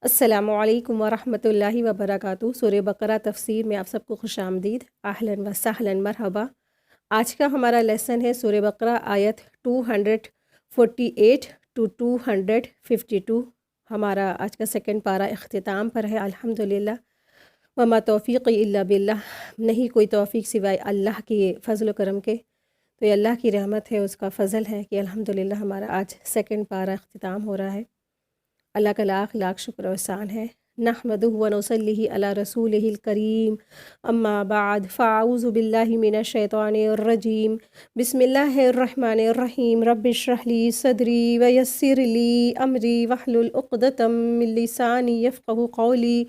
السلام علیکم ورحمۃ اللہ وبرکاتہ۔ سورہ بقرہ تفسیر میں آپ سب کو خوش آمدید، اہلاً و سہلاً، مرحبا۔ آج کا ہمارا لیسن ہے سورہ بقرہ آیت 248 ٹو 252۔ ہمارا آج کا سیکنڈ پارہ اختتام پر ہے الحمدللہ۔ وما توفیق الا باللہ، نہیں کوئی توفیق سوائے اللہ کے فضل و کرم کے۔ تو یہ اللہ کی رحمت ہے، اس کا فضل ہے کہ الحمدللہ ہمارا آج سیکنڈ پارہ اختتام ہو رہا ہے۔ اللہ کا لاکھ لاکھ شکر و احسان ہے۔ نحمدہ و نصلی علی رسولہ الکریم، اما بعد فاعوذ باللہ من الشیطان الرجیم، بسم اللہ الرحمن الرحیم۔ رب اشرح لی صدری ویسر لی امری واحلل عقدۃ من لسانی یفقہوا قولی،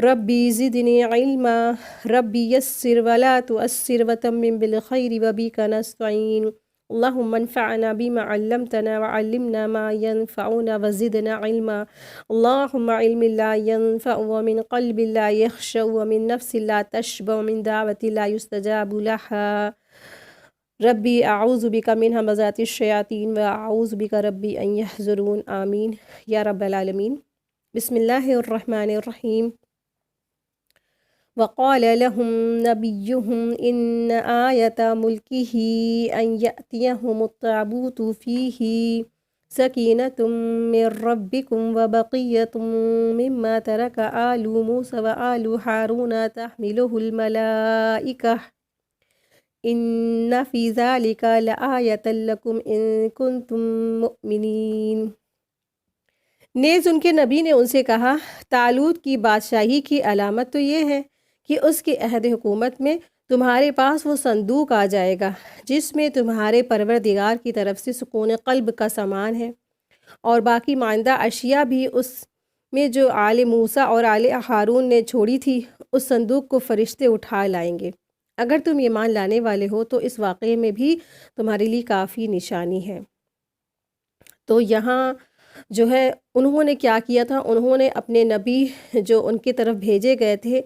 ربی زدنی علما، ربی یسر ولا تؤثر وتمم بالخیر وبک نستعین۔ اللہم انفعنا بما علمتنا وعلمنا ما ينفعنا وزدنا علما۔ اللہم علم لا ينفع ومن قلب لا يخشع ومن نفس لا تشبع ومن دعوة لا يستجاب لها، ربی اعوذ بک من همزات الشیاطین واعوذ بک ربی ان یحضرون، آمین یا رب العالمین۔ بسم اللہ الرحمن الرحیم۔ وقال لهم نبيهم إن آية ملكه أن يأتيهم التابوت فيه سكينة من ربكم وبقية مما ترك آل موسى وآل هارون تحمله الملائكة إن في ذلك لآية لكم إن كنتم مؤمنين۔ نیز ان کے نبی نے ان سے کہا، طالوت کی بادشاہی کی علامت تو یہ ہے کہ اس کے عہد حکومت میں تمہارے پاس وہ صندوق آ جائے گا جس میں تمہارے پروردگار کی طرف سے سکون قلب کا سامان ہے، اور باقی ماندہ اشیاء بھی اس میں جو آل موسیٰ اور آل ہارون نے چھوڑی تھی، اس صندوق کو فرشتے اٹھا لائیں گے۔ اگر تم ایمان لانے والے ہو تو اس واقعے میں بھی تمہارے لیے کافی نشانی ہے۔ تو یہاں جو ہے انہوں نے کیا کیا تھا، انہوں نے اپنے نبی جو ان کی طرف بھیجے گئے تھے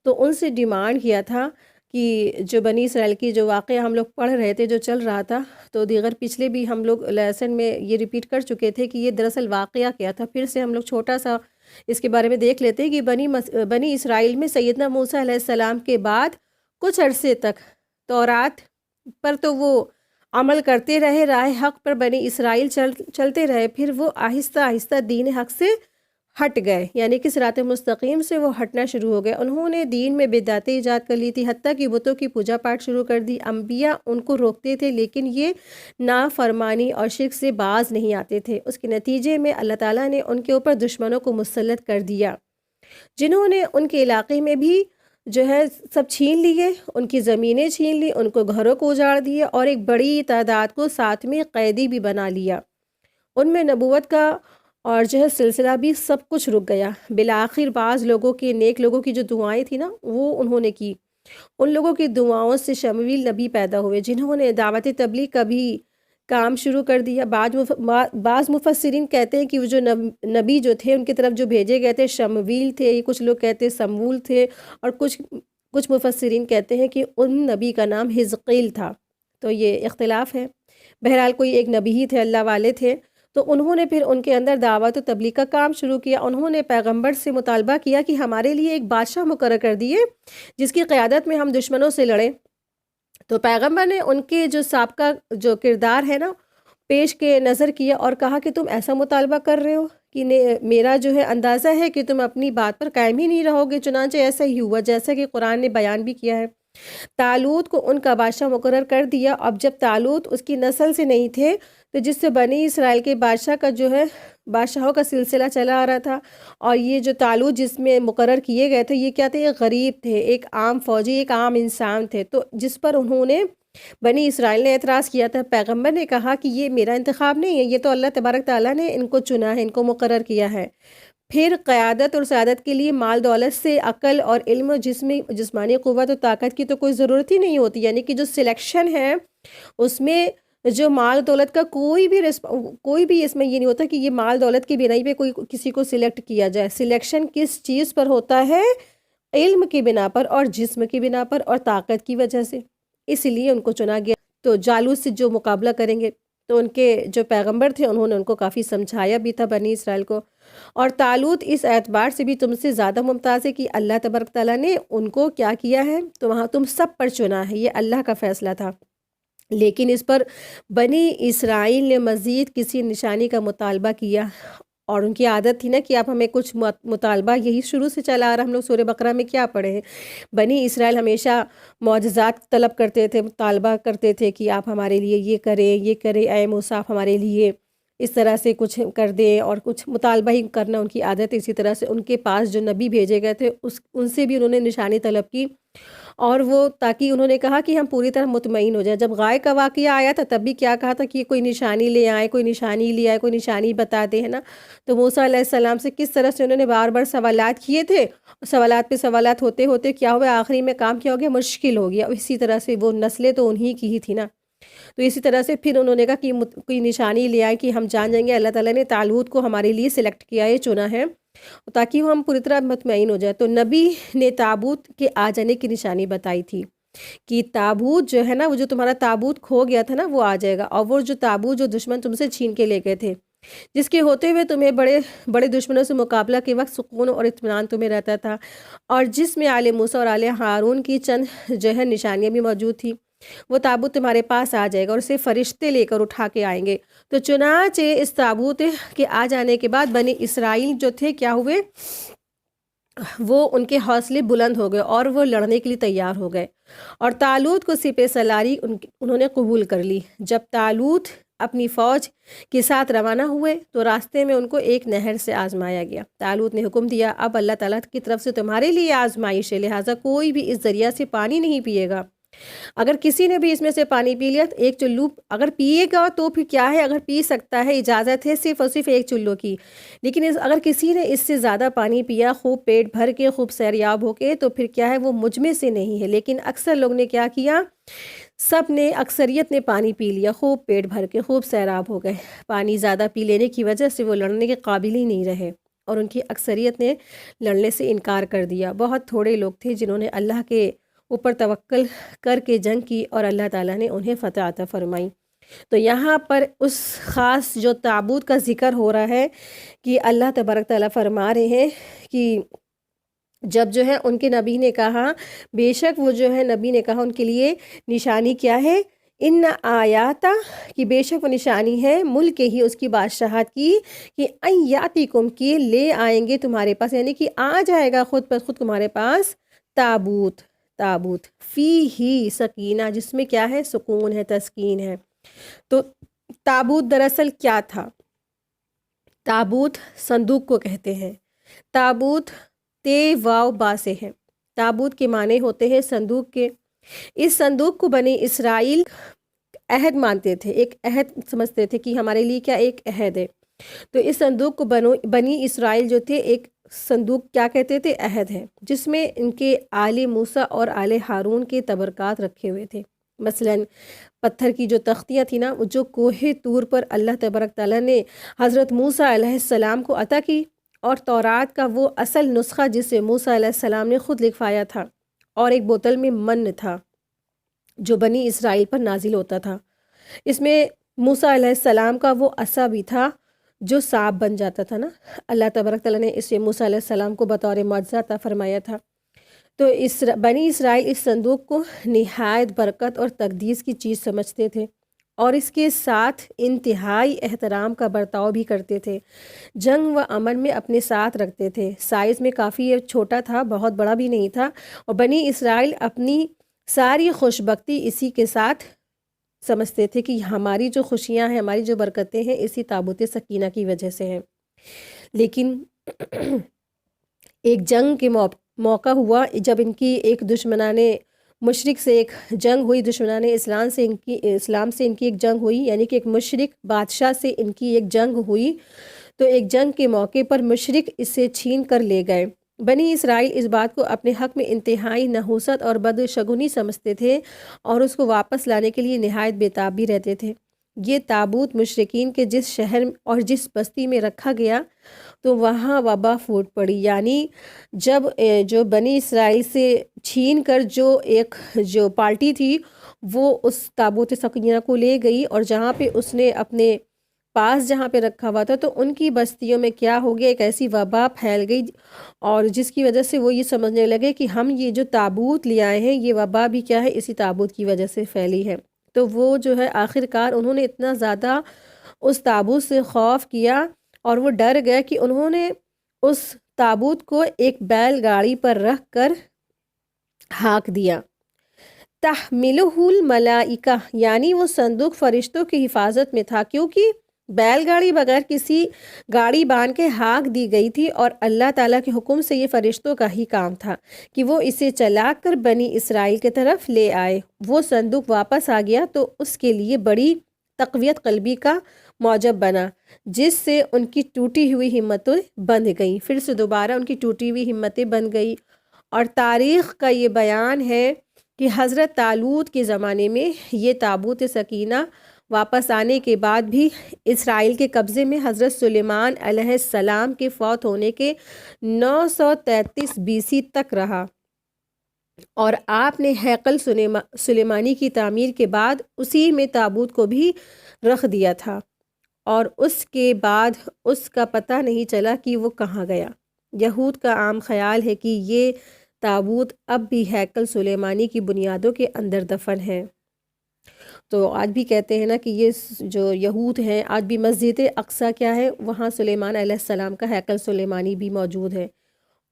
تو ان سے ڈیمانڈ کیا تھا کہ جو بنی اسرائیل کی جو واقعہ ہم لوگ پڑھ رہے تھے، جو چل رہا تھا، تو دیگر پچھلے بھی ہم لوگ لیسن میں یہ ریپیٹ کر چکے تھے کہ یہ دراصل واقعہ کیا تھا۔ پھر سے ہم لوگ چھوٹا سا اس کے بارے میں دیکھ لیتے ہیں کہ بنی اسرائیل میں سیدنا موسیٰ علیہ السلام کے بعد کچھ عرصے تک تورات پر تو وہ عمل کرتے رہے، راہ حق پر بنی اسرائیل چلتے رہے، پھر وہ آہستہ آہستہ دین حق سے ہٹ گئے، یعنی کہ صراط مستقیم سے وہ ہٹنا شروع ہو گئے۔ انہوں نے دین میں بدعتیں ایجاد کر لی تھی، حتیٰ کہ بتوں کی پوجا پاٹ شروع کر دی۔ انبیاء ان کو روکتے تھے لیکن یہ نافرمانی اور شرک سے باز نہیں آتے تھے۔ اس کے نتیجے میں اللہ تعالیٰ نے ان کے اوپر دشمنوں کو مسلط کر دیا، جنہوں نے ان کے علاقے میں بھی جو ہے سب چھین لیے، ان کی زمینیں چھین لی، ان کو گھروں کو اجاڑ دیا، اور ایک بڑی تعداد کو ساتھ میں قیدی بھی بنا لیا۔ ان میں نبوت کا اور جو ہے سلسلہ بھی سب کچھ رک گیا۔ بالآخر بعض لوگوں کے، نیک لوگوں کی جو دعائیں تھیں نا، وہ انہوں نے کی۔ ان لوگوں کی دعاؤں سے شمویل نبی پیدا ہوئے جنہوں نے دعوت تبلیغ کا بھی کام شروع کر دیا۔ بعض مفسرین کہتے ہیں کہ وہ جو نبی جو تھے ان کی طرف جو بھیجے گئے تھے شمویل تھے، کچھ لوگ کہتے ہیں سمول تھے، اور کچھ مفسرین کہتے ہیں کہ ان نبی کا نام حزقیل تھا۔ تو یہ اختلاف ہے، بہرحال کوئی ایک نبی ہی تھے، اللہ والے تھے۔ تو انہوں نے پھر ان کے اندر دعوت و تبلیغ کا کام شروع کیا۔ انہوں نے پیغمبر سے مطالبہ کیا کہ ہمارے لیے ایک بادشاہ مقرر کر دیے جس کی قیادت میں ہم دشمنوں سے لڑیں۔ تو پیغمبر نے ان کے جو سابقہ جو کردار ہے نا پیش کے نظر کیا اور کہا کہ تم ایسا مطالبہ کر رہے ہو کہ میرا جو ہے اندازہ ہے کہ تم اپنی بات پر قائم ہی نہیں رہو گے۔ چنانچہ ایسا ہی ہوا جیسا کہ قرآن نے بیان بھی کیا ہے۔ طالوت کو ان کا بادشاہ مقرر کر دیا۔ اب جب طالوت اس کی نسل سے نہیں تھے تو جس سے بنی اسرائیل کے بادشاہ کا جو ہے بادشاہوں کا سلسلہ چلا آ رہا تھا، اور یہ جو طالوت جس میں مقرر کیے گئے تھے یہ کیا تھے، ایک غریب تھے، ایک عام فوجی، ایک عام انسان تھے، تو جس پر انہوں نے بنی اسرائیل نے اعتراض کیا تھا۔ پیغمبر نے کہا کہ یہ میرا انتخاب نہیں ہے، یہ تو اللہ تبارک تعالیٰ نے ان کو چنا ہے، ان کو مقرر کیا ہے۔ پھر قیادت اور سعادت کے لیے مال دولت سے عقل اور علم و جسمانی قوت و طاقت کی تو کوئی ضرورت ہی نہیں ہوتی، یعنی کہ جو سلیکشن ہے اس میں جو مال دولت کا کوئی بھی اس میں یہ نہیں ہوتا کہ یہ مال دولت کی بنائی پہ کوئی کسی کو سلیکٹ کیا جائے۔ سلیکشن کس چیز پر ہوتا ہے؟ علم کی بنا پر اور جسم کی بنا پر اور طاقت کی وجہ سے، اس لیے ان کو چنا گیا۔ تو جالوت سے جو مقابلہ کریں گے تو ان کے جو پیغمبر تھے انہوں نے ان کو کافی سمجھایا بھی تھا بنی اسرائیل کو، اور طالوت اس اعتبار سے بھی تم سے زیادہ ممتاز ہے کہ اللہ تبارک تعالیٰ نے ان کو کیا کیا ہے، تو وہاں تم سب پر چنا ہے، یہ اللہ کا فیصلہ تھا۔ لیکن اس پر بنی اسرائیل نے مزید کسی نشانی کا مطالبہ کیا، اور ان کی عادت تھی نا کہ آپ ہمیں کچھ مطالبہ، یہی شروع سے چلا آ رہا، ہم لوگ سورہ بقرہ میں کیا پڑھے ہیں، بنی اسرائیل ہمیشہ معجزات طلب کرتے تھے، مطالبہ کرتے تھے کہ آپ ہمارے لیے یہ کریں اے موسیٰ، آپ ہمارے لیے اس طرح سے کچھ کر دیں، اور کچھ مطالبہ ہی کرنا ان کی عادت ہے۔ اسی طرح سے ان کے پاس جو نبی بھیجے گئے تھے ان سے بھی انہوں نے نشانی طلب کی، اور وہ تاکہ انہوں نے کہا کہ ہم پوری طرح مطمئن ہو جائیں۔ جب غائے کا واقعہ آیا تھا تب بھی کیا کہا تھا کہ کوئی نشانی لے آئے، کوئی نشانی لے آئے، کوئی نشانی بتا دے، ہے نا۔ تو موسیٰ علیہ السلام سے کس طرح سے انہوں نے بار بار سوالات کیے تھے، سوالات پہ سوالات ہوتے ہوتے کیا ہوا، آخری میں کام کیا ہو گیا، مشکل ہو گیا۔ اسی طرح سے وہ نسلیں تو انہی کی ہی تھی نا۔ تو اسی طرح سے پھر انہوں نے کہا کہ کوئی نشانی لے آئے کہ ہم جان جائیں گے اللہ تعالیٰ نے طالوت کو ہمارے لیے سلیکٹ کیا ہے، چنا ہے، تاکہ ہم پوری طرح مطمئن ہو جائے۔ تو نبی نے تابوت کے آ جانے کی نشانی بتائی تھی کہ تابوت جو ہے نا، وہ جو تمہارا تابوت کھو گیا تھا نا، وہ آ جائے گا، اور وہ جو تابوت جو دشمن تم سے چھین کے لے گئے تھے، جس کے ہوتے ہوئے تمہیں بڑے بڑے دشمنوں سے مقابلہ کے وقت سکون اور اطمینان تمہیں رہتا تھا، اور جس میں آل موسیٰ اور آل ہارون کی چند جو ہے نشانیاں بھی موجود تھی، وہ تابوت تمہارے پاس آ جائے گا، اور اسے فرشتے لے کر اٹھا کے آئیں گے۔ تو چنانچہ اس تابوت کے آ جانے کے بعد بنی اسرائیل جو تھے کیا ہوئے، وہ ان کے حوصلے بلند ہو گئے اور وہ لڑنے کے لیے تیار ہو گئے، اور طالوت کو سپہ سالاری انہوں نے قبول کر لی۔ جب طالوت اپنی فوج کے ساتھ روانہ ہوئے تو راستے میں ان کو ایک نہر سے آزمایا گیا۔ طالوت نے حکم دیا، اب اللہ تعالیٰ کی طرف سے تمہارے لیے آزمائش ہے، لہٰذا کوئی بھی اس ذریعہ سے پانی نہیں پیے گا۔ اگر کسی نے بھی اس میں سے پانی پی لیا تو ایک چلو اگر پیے گا تو پھر کیا ہے، اگر پی سکتا ہے، اجازت ہے صرف اور صرف ایک چلو کی، لیکن اگر کسی نے اس سے زیادہ پانی پیا خوب پیٹ بھر کے، خوب سیریاب ہو کے، تو پھر کیا ہے، وہ مجھ میں سے نہیں ہے۔ لیکن اکثر لوگ نے کیا کیا، سب نے، اکثریت نے پانی پی لیا، خوب پیٹ بھر کے، خوب سیراب ہو گئے۔ پانی زیادہ پی لینے کی وجہ سے وہ لڑنے کے قابل ہی نہیں رہے، اور ان کی اکثریت نے لڑنے سے انکار کر دیا۔ بہت تھوڑے لوگ تھے جنہوں نے اللہ کے اوپر توکل کر کے جنگ کی، اور اللہ تعالیٰ نے انہیں فتح عطا فرمائی۔ تو یہاں پر اس خاص جو تابوت کا ذکر ہو رہا ہے کہ اللہ تبارک تعالیٰ فرما رہے ہیں کہ جب جو ہے ان کے نبی نے کہا، بے شک وہ جو ہے نبی نے کہا ان کے لیے نشانی کیا ہے، ان آیاتا، کہ بے شک وہ نشانی ہے ملک ہی، اس کی بادشاہت کی، کہ ان یاتیکم، کی لے آئیں گے تمہارے پاس، یعنی کہ آ جائے گا خود بخود تمہارے پاس تابوت فی ہی سکینہ، جس میں کیا ہے، سکون ہے، تسکین ہے۔ تو تابوت دراصل کیا تھا؟ تابوت صندوق کو کہتے ہیں۔ تابوت تے واو با سے ہے۔ تابوت کے معنی ہوتے ہیں صندوق کے۔ اس صندوق کو بنی اسرائیل عہد مانتے تھے، ایک عہد سمجھتے تھے کہ ہمارے لیے کیا ایک عہد ہے۔ تو اس صندوق کو بنی اسرائیل جو تھے ایک صندوق کیا کہتے تھے، عہد ہے، جس میں ان کے آل موسیٰ اور آل ہارون کے تبرکات رکھے ہوئے تھے۔ مثلاً پتھر کی جو تختیاں تھیں نا، جو کوہ طور پر اللہ تبارک تعالیٰ نے حضرت موسیٰ علیہ السلام کو عطا کی، اور تورات کا وہ اصل نسخہ جسے موسیٰ علیہ السلام نے خود لکھوایا تھا، اور ایک بوتل میں من تھا جو بنی اسرائیل پر نازل ہوتا تھا۔ اس میں موسیٰ علیہ السلام کا وہ عصا بھی تھا جو سانپ بن جاتا تھا نا، اللہ تبارک تعالیٰ نے اسے موسیٰ علیہ السلام کو بطور معجزہ عطا فرمایا تھا۔ تو بنی اسرائیل اس صندوق کو نہایت برکت اور تقدیس کی چیز سمجھتے تھے، اور اس کے ساتھ انتہائی احترام کا برتاؤ بھی کرتے تھے۔ جنگ و امن میں اپنے ساتھ رکھتے تھے۔ سائز میں کافی چھوٹا تھا، بہت بڑا بھی نہیں تھا، اور بنی اسرائیل اپنی ساری خوش بختی اسی کے ساتھ سمجھتے تھے کہ ہماری جو خوشیاں ہیں، ہماری جو برکتیں ہیں، اسی تابوت سکینہ کی وجہ سے ہیں۔ لیکن ایک جنگ کے موقع ہوا جب ان کی ایک دشمنان مشرک سے ایک جنگ ہوئی، دشمنان اسلام سے ان کی ایک جنگ ہوئی، یعنی کہ ایک مشرک بادشاہ سے ان کی ایک جنگ ہوئی۔ تو ایک جنگ کے موقع پر مشرک اسے چھین کر لے گئے۔ بنی اسرائیل اس بات کو اپنے حق میں انتہائی نحوست اور بدشگونی سمجھتے تھے، اور اس کو واپس لانے کے لیے نہایت بےتاب بھی رہتے تھے۔ یہ تابوت مشرکین کے جس شہر اور جس بستی میں رکھا گیا تو وہاں وبا پھوٹ پڑی، یعنی جب جو بنی اسرائیل سے چھین کر جو پارٹی تھی وہ اس تابوت سکینہ کو لے گئی، اور جہاں پہ اس نے اپنے پاس جہاں پہ رکھا ہوا تھا تو ان کی بستیوں میں کیا ہو گیا، ایک ایسی وبا پھیل گئی، اور جس کی وجہ سے وہ یہ سمجھنے لگے کہ ہم یہ جو تابوت لے آئے ہیں یہ وبا بھی کیا ہے، اسی تابوت کی وجہ سے پھیلی ہے۔ تو وہ جو ہے آخر کار انہوں نے اتنا زیادہ اس تابوت سے خوف کیا اور وہ ڈر گئے کہ انہوں نے اس تابوت کو ایک بیل گاڑی پر رکھ کر ہاک دیا۔ تحملہ الملائکہ، یعنی وہ صندوق فرشتوں کی حفاظت میں تھا، کیونکہ بیل گاڑی بغیر کسی گاڑی باندھ کے ہاک دی گئی تھی، اور اللہ تعالیٰ کے حکم سے یہ فرشتوں کا ہی کام تھا کہ وہ اسے چلا کر بنی اسرائیل کی طرف لے آئے۔ وہ صندوق واپس آ گیا تو اس کے لیے بڑی تقویت قلبی کا موجب بنا، جس سے ان کی ٹوٹی ہوئی ہمتیں بندھ گئیں، پھر سے دوبارہ ان کی ٹوٹی ہوئی ہمتیں بن گئی۔ اور تاریخ کا یہ بیان ہے کہ حضرت طالوت کے زمانے میں یہ تابوت سکینہ واپس آنے کے بعد بھی اسرائیل کے قبضے میں حضرت سلیمان علیہ السلام کے فوت ہونے کے 933 BC تک رہا، اور آپ نے ہیکل سلیمانی کی تعمیر کے بعد اسی میں تابوت کو بھی رکھ دیا تھا، اور اس کے بعد اس کا پتہ نہیں چلا کہ وہ کہاں گیا۔ یہود کا عام خیال ہے کہ یہ تابوت اب بھی ہیکل سلیمانی کی بنیادوں کے اندر دفن ہے۔ تو آج بھی کہتے ہیں نا کہ یہ جو یہود ہیں، آج بھی مسجد اقصیٰ کیا ہے، وہاں سلیمان علیہ السلام کا ہیکل سلیمانی بھی موجود ہے،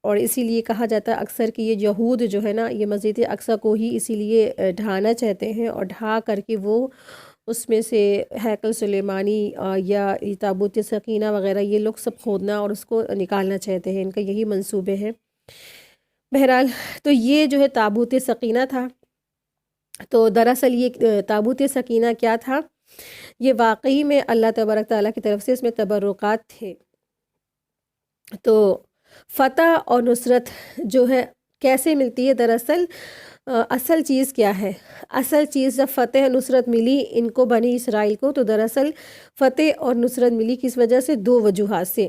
اور اسی لیے کہا جاتا ہے اکثر کہ یہ یہود جو ہے نا یہ مسجد اقصیٰ کو ہی اسی لیے ڈھانا چاہتے ہیں، اور ڈھا کر کے وہ اس میں سے ہیکل سلیمانی یا تابوت سکینہ وغیرہ یہ لوگ سب کھودنا اور اس کو نکالنا چاہتے ہیں، ان کا یہی منصوبے ہیں۔ بہرحال تو یہ جو ہے تابوت سکینہ تھا۔ تو دراصل یہ تابوت سکینہ کیا تھا؟ یہ واقعی میں اللہ تبارک تعالیٰ کی طرف سے اس میں تبرکات تھے۔ تو فتح اور نصرت جو ہے کیسے ملتی ہے؟ دراصل اصل چیز کیا ہے؟ اصل چیز جب فتح نصرت ملی ان کو، بنی اسرائیل کو، تو دراصل فتح اور نصرت ملی کس وجہ سے؟ دو وجوہات سے۔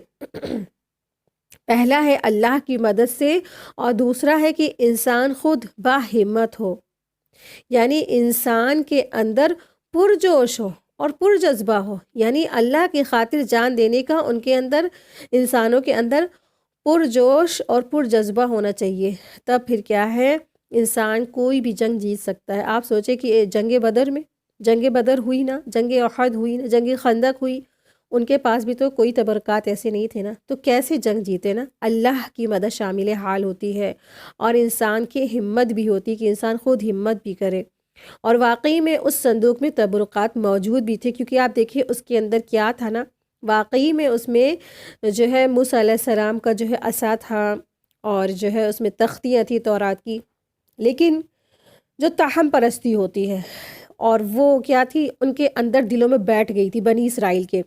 پہلا ہے اللہ کی مدد سے، اور دوسرا ہے کہ انسان خود باہمت ہو، یعنی انسان کے اندر پرجوش ہو اور پرجذبہ ہو، یعنی اللہ کی خاطر جان دینے کا ان کے اندر، انسانوں کے اندر پرجوش اور پرجذبہ ہونا چاہیے۔ تب پھر کیا ہے، انسان کوئی بھی جنگ جیت سکتا ہے۔ آپ سوچیں کہ جنگ بدر ہوئی نا، جنگ احد ہوئی نا، جنگ خندق ہوئی، ان کے پاس بھی تو کوئی تبرکات ایسے نہیں تھے نا، تو کیسے جنگ جیتے نا؟ اللہ کی مدد شامل حال ہوتی ہے، اور انسان کی ہمت بھی ہوتی کہ انسان خود ہمت بھی کرے۔ اور واقعی میں اس صندوق میں تبرکات موجود بھی تھے، کیونکہ آپ دیکھیں اس کے اندر کیا تھا نا، واقعی میں اس میں جو ہے موسیٰ علیہ السلام کا جو ہے عصا تھا، اور جو ہے اس میں تختیاں تھی تورات کی، لیکن جو تاہم پرستی ہوتی ہے، اور وہ کیا تھی ان کے اندر دلوں میں بیٹھ گئی تھی بنی اسرائیل کے۔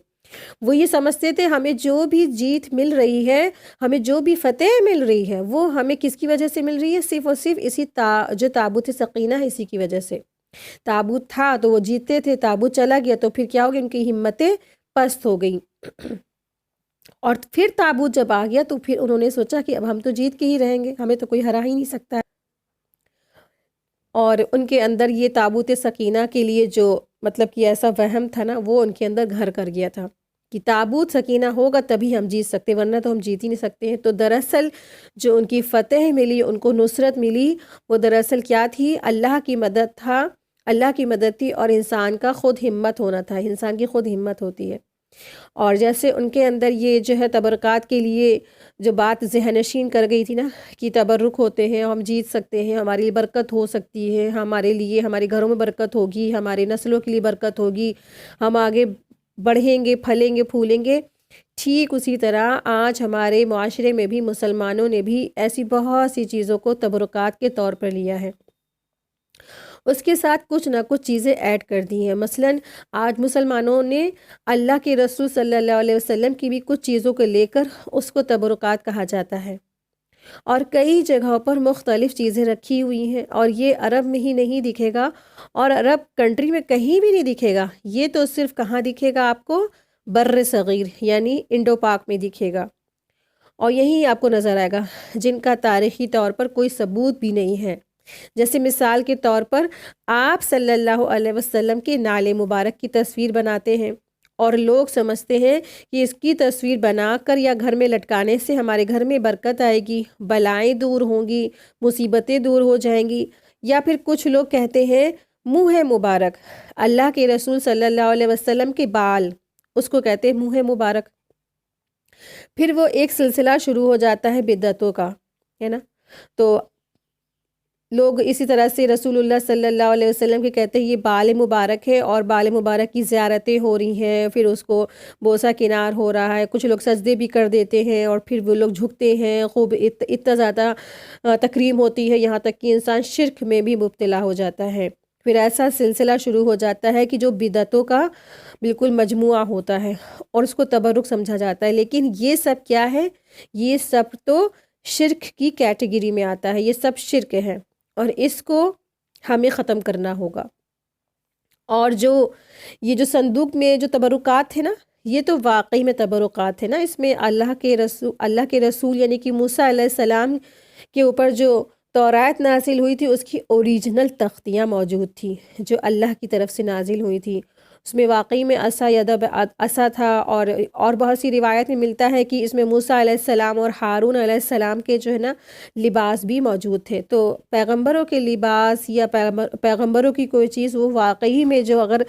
وہ یہ سمجھتے تھے ہمیں جو بھی جیت مل رہی ہے، ہمیں جو بھی فتح مل رہی ہے، وہ ہمیں کس کی وجہ سے مل رہی ہے؟ صرف اور صرف اسی جو تابوت سکینہ ہے، اسی کی وجہ سے۔ تابوت تھا تو وہ جیتے تھے، تابوت چلا گیا تو پھر کیا ہو گیا، ان کی ہمتیں پست ہو گئیں۔ اور پھر تابوت جب آ گیا تو پھر انہوں نے سوچا کہ اب ہم تو جیت کے ہی رہیں گے، ہمیں تو کوئی ہرا ہی نہیں سکتا ہے۔ اور ان کے اندر یہ تابوت سکینہ کے لیے جو مطلب کہ ایسا وہم تھا نا، وہ ان کے اندر گھر کر گیا تھا کہ تابوت سکینہ ہوگا تبھی ہم جیت سکتے، ورنہ تو ہم جیت ہی نہیں سکتے ہیں۔ تو دراصل جو ان کی فتح ملی، ان کو نصرت ملی، وہ دراصل کیا تھی؟ اللہ کی مدد تھا، اللہ کی مدد تھی، اور انسان کا خود ہمت ہونا تھا، انسان کی خود ہمت ہوتی ہے۔ اور جیسے ان کے اندر یہ جو ہے تبرکات کے لیے جو بات ذہن نشین کر گئی تھی نا کہ تبرک ہوتے ہیں، ہم جیت سکتے ہیں، ہماری برکت ہو سکتی ہے، ہمارے لیے، ہمارے گھروں میں برکت ہوگی، ہمارے نسلوں کے لیے برکت ہوگی، ہم آگے بڑھیں گے، پھلیں گے، پھولیں گے۔ ٹھیک اسی طرح آج ہمارے معاشرے میں بھی مسلمانوں نے بھی ایسی بہت سی چیزوں کو تبرکات کے طور پر لیا ہے، اس کے ساتھ کچھ نہ کچھ چیزیں ایڈ کر دی ہیں۔ مثلاً آج مسلمانوں نے اللہ کے رسول صلی اللہ علیہ وسلم کی بھی کچھ چیزوں کو لے کر اس کو تبرکات کہا جاتا ہے، اور کئی جگہوں پر مختلف چیزیں رکھی ہوئی ہیں، اور یہ عرب میں ہی نہیں دکھے گا، اور عرب کنٹری میں کہیں بھی نہیں دکھے گا، یہ تو صرف کہاں دکھے گا آپ کو؟ بر صغیر یعنی انڈو پاک میں دکھے گا، اور یہیں آپ کو نظر آئے گا جن کا تاریخی طور پر کوئی ثبوت بھی نہیں ہے۔ جیسے مثال کے طور پر آپ صلی اللہ علیہ وسلم کے نال مبارک کی تصویر بناتے ہیں، اور لوگ سمجھتے ہیں کہ اس کی تصویر بنا کر یا گھر میں لٹکانے سے ہمارے گھر میں برکت آئے گی، بلائیں دور ہوں گی، مصیبتیں دور ہو جائیں گی۔ یا پھر کچھ لوگ کہتے ہیں منہ مبارک، اللہ کے رسول صلی اللہ علیہ وسلم کے بال، اس کو کہتے ہیں منہ مبارک۔ پھر وہ ایک سلسلہ شروع ہو جاتا ہے بدعتوں کا، ہے نا۔ تو لوگ اسی طرح سے رسول اللہ صلی اللہ علیہ وسلم کے کہتے ہیں یہ بال مبارک ہے، اور بال مبارک کی زیارتیں ہو رہی ہیں، پھر اس کو بوسہ کنار ہو رہا ہے، کچھ لوگ سجدے بھی کر دیتے ہیں، اور پھر وہ لوگ جھکتے ہیں، خوب اتنا زیادہ تکریم ہوتی ہے، یہاں تک کہ انسان شرک میں بھی مبتلا ہو جاتا ہے۔ پھر ایسا سلسلہ شروع ہو جاتا ہے کہ جو بدعتوں کا بالکل مجموعہ ہوتا ہے اور اس کو تبرک سمجھا جاتا ہے۔ لیکن یہ سب کیا ہے؟ یہ سب تو شرک کی کیٹیگری میں آتا ہے، یہ سب شرک ہے، اور اس کو ہمیں ختم کرنا ہوگا۔ اور یہ جو صندوق میں جو تبرکات ہیں نا، یہ تو واقعی میں تبرکات ہیں نا، اس میں اللہ کے رسول یعنی کہ موسیٰ علیہ السلام کے اوپر جو تورات نازل ہوئی تھی اس کی اوریجنل تختیاں موجود تھی جو اللہ کی طرف سے نازل ہوئی تھی۔ اس میں واقعی میں عصا تھا، اور بہت سی روایت میں ملتا ہے کہ اس میں موسیٰ علیہ السلام اور ہارون علیہ السلام کے جو ہے نا لباس بھی موجود تھے۔ تو پیغمبروں کے لباس یا پیغمبروں کی کوئی چیز وہ واقعی میں جو اگر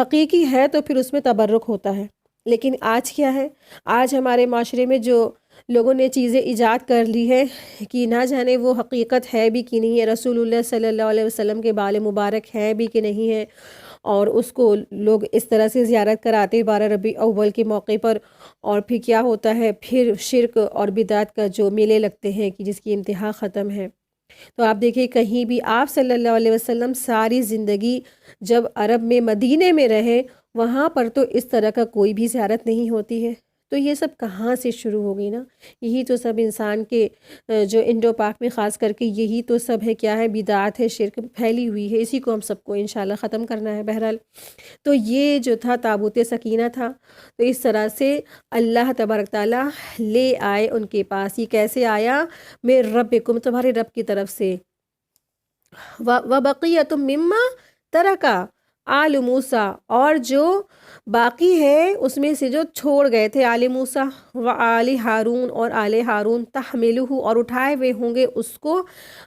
حقیقی ہے تو پھر اس میں تبرک ہوتا ہے۔ لیکن آج کیا ہے؟ آج ہمارے معاشرے میں جو لوگوں نے چیزیں ایجاد کر لی ہے کہ نہ جانے وہ حقیقت ہے بھی کہ نہیں ہے، رسول اللہ صلی اللہ علیہ وسلم کے بال مبارک ہے بھی کہ نہیں ہے، اور اس کو لوگ اس طرح سے زیارت کراتے 12 ربیع اول کے موقع پر، اور پھر کیا ہوتا ہے؟ پھر شرک اور بدعت کا جو میلے لگتے ہیں کہ جس کی انتہا ختم ہے۔ تو آپ دیکھیں کہیں بھی آپ صلی اللہ علیہ وسلم ساری زندگی جب عرب میں مدینے میں رہے، وہاں پر تو اس طرح کا کوئی بھی زیارت نہیں ہوتی ہے۔ تو یہ سب کہاں سے شروع ہو گئی نا؟ یہی تو سب انسان کے جو انڈو پاک میں خاص کر کے یہی تو سب ہے، کیا ہے؟ بدعت ہے، شرک پھیلی ہوئی ہے، اسی کو ہم سب کو انشاءاللہ ختم کرنا ہے۔ بہرحال تو یہ جو تھا تابوت سکینہ تھا، تو اس طرح سے اللہ تبارک تعالیٰ لے آئے ان کے پاس۔ یہ کیسے آیا؟ میں ربکم، تمہارے رب کی طرف سے، وَبَقِيَّةٌ مِّمَّا تَرَكَ آلُ موسیٰ، اور جو باقی ہے اس میں سے جو چھوڑ گئے تھے آل موسیٰ وآل ہارون، اور آل ہارون، تحملہ، اور اٹھائے ہوئے ہوں گے اس کو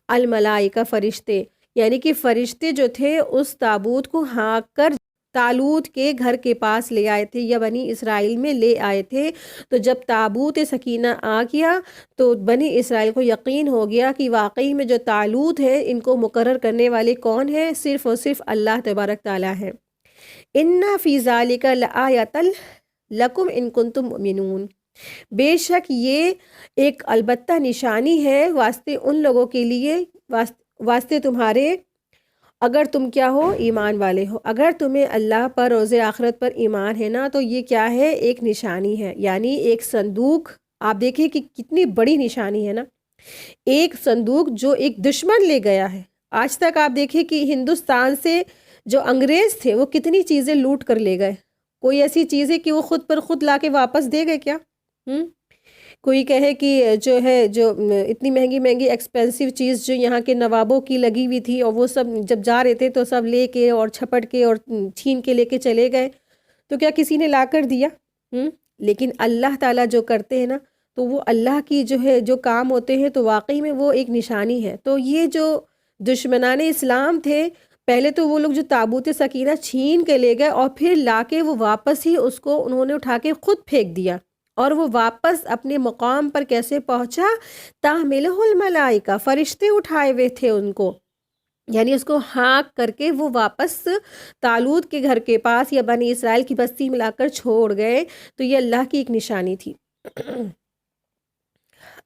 الملائکہ، فرشتے، یعنی کہ فرشتے جو تھے اس تابوت کو ہانک کر طالوت کے گھر کے پاس لے آئے تھے، یا بنی اسرائیل میں لے آئے تھے۔ تو جب تابوت سکینہ آ گیا تو بنی اسرائیل کو یقین ہو گیا کہ واقعی میں جو طالوت ہے ان کو مقرر کرنے والے کون ہیں؟ صرف اور صرف اللہ تبارک تعالیٰ ہے۔ اِنَّ فِي ذَلِكَ لَآیَةً لَکُمْ إِن کُنتُم مُؤْمِنُونَ، بے شک یہ ایک البتہ نشانی ہے واسطے ان لوگوں کے لیے، واسطے تمہارے، اگر تم کیا ہو؟ ایمان والے ہو۔ اگر تمہیں اللہ پر، روز آخرت پر ایمان ہے نا، تو یہ کیا ہے؟ ایک نشانی ہے، یعنی ایک صندوق۔ آپ دیکھیں کہ کتنی بڑی نشانی ہے نا، ایک صندوق جو ایک دشمن لے گیا ہے۔ آج تک آپ دیکھیں کہ ہندوستان سے جو انگریز تھے وہ کتنی چیزیں لوٹ کر لے گئے، کوئی ایسی چیز ہے کہ وہ خود پر خود لا کے واپس دے گئے کیا؟ کوئی کہے کہ جو اتنی مہنگی مہنگی ایکسپینسو چیز جو یہاں کے نوابوں کی لگی ہوئی تھی، اور وہ سب جب جا رہے تھے تو سب لے کے اور چھپٹ کے اور چھین کے لے کے چلے گئے، تو کیا کسی نے لا کر دیا؟ لیکن اللہ تعالیٰ جو کرتے ہیں نا، تو وہ اللہ کی جو کام ہوتے ہیں تو واقعی میں وہ ایک نشانی ہے۔ تو یہ جو دشمنان اسلام تھے، پہلے تو وہ لوگ جو تابوت سکینہ چھین کے لے گئے، اور پھر لا کے وہ واپس ہی اس کو انہوں نے اٹھا کے خود پھینک دیا، اور وہ واپس اپنے مقام پر کیسے پہنچا؟ تحملہ الملائکہ، فرشتے اٹھائے ہوئے تھے ان کو، یعنی اس کو ہانک کر کے وہ واپس طالوت کے گھر کے پاس یا بنی اسرائیل کی بستی میں لا کر چھوڑ گئے۔ تو یہ اللہ کی ایک نشانی تھی۔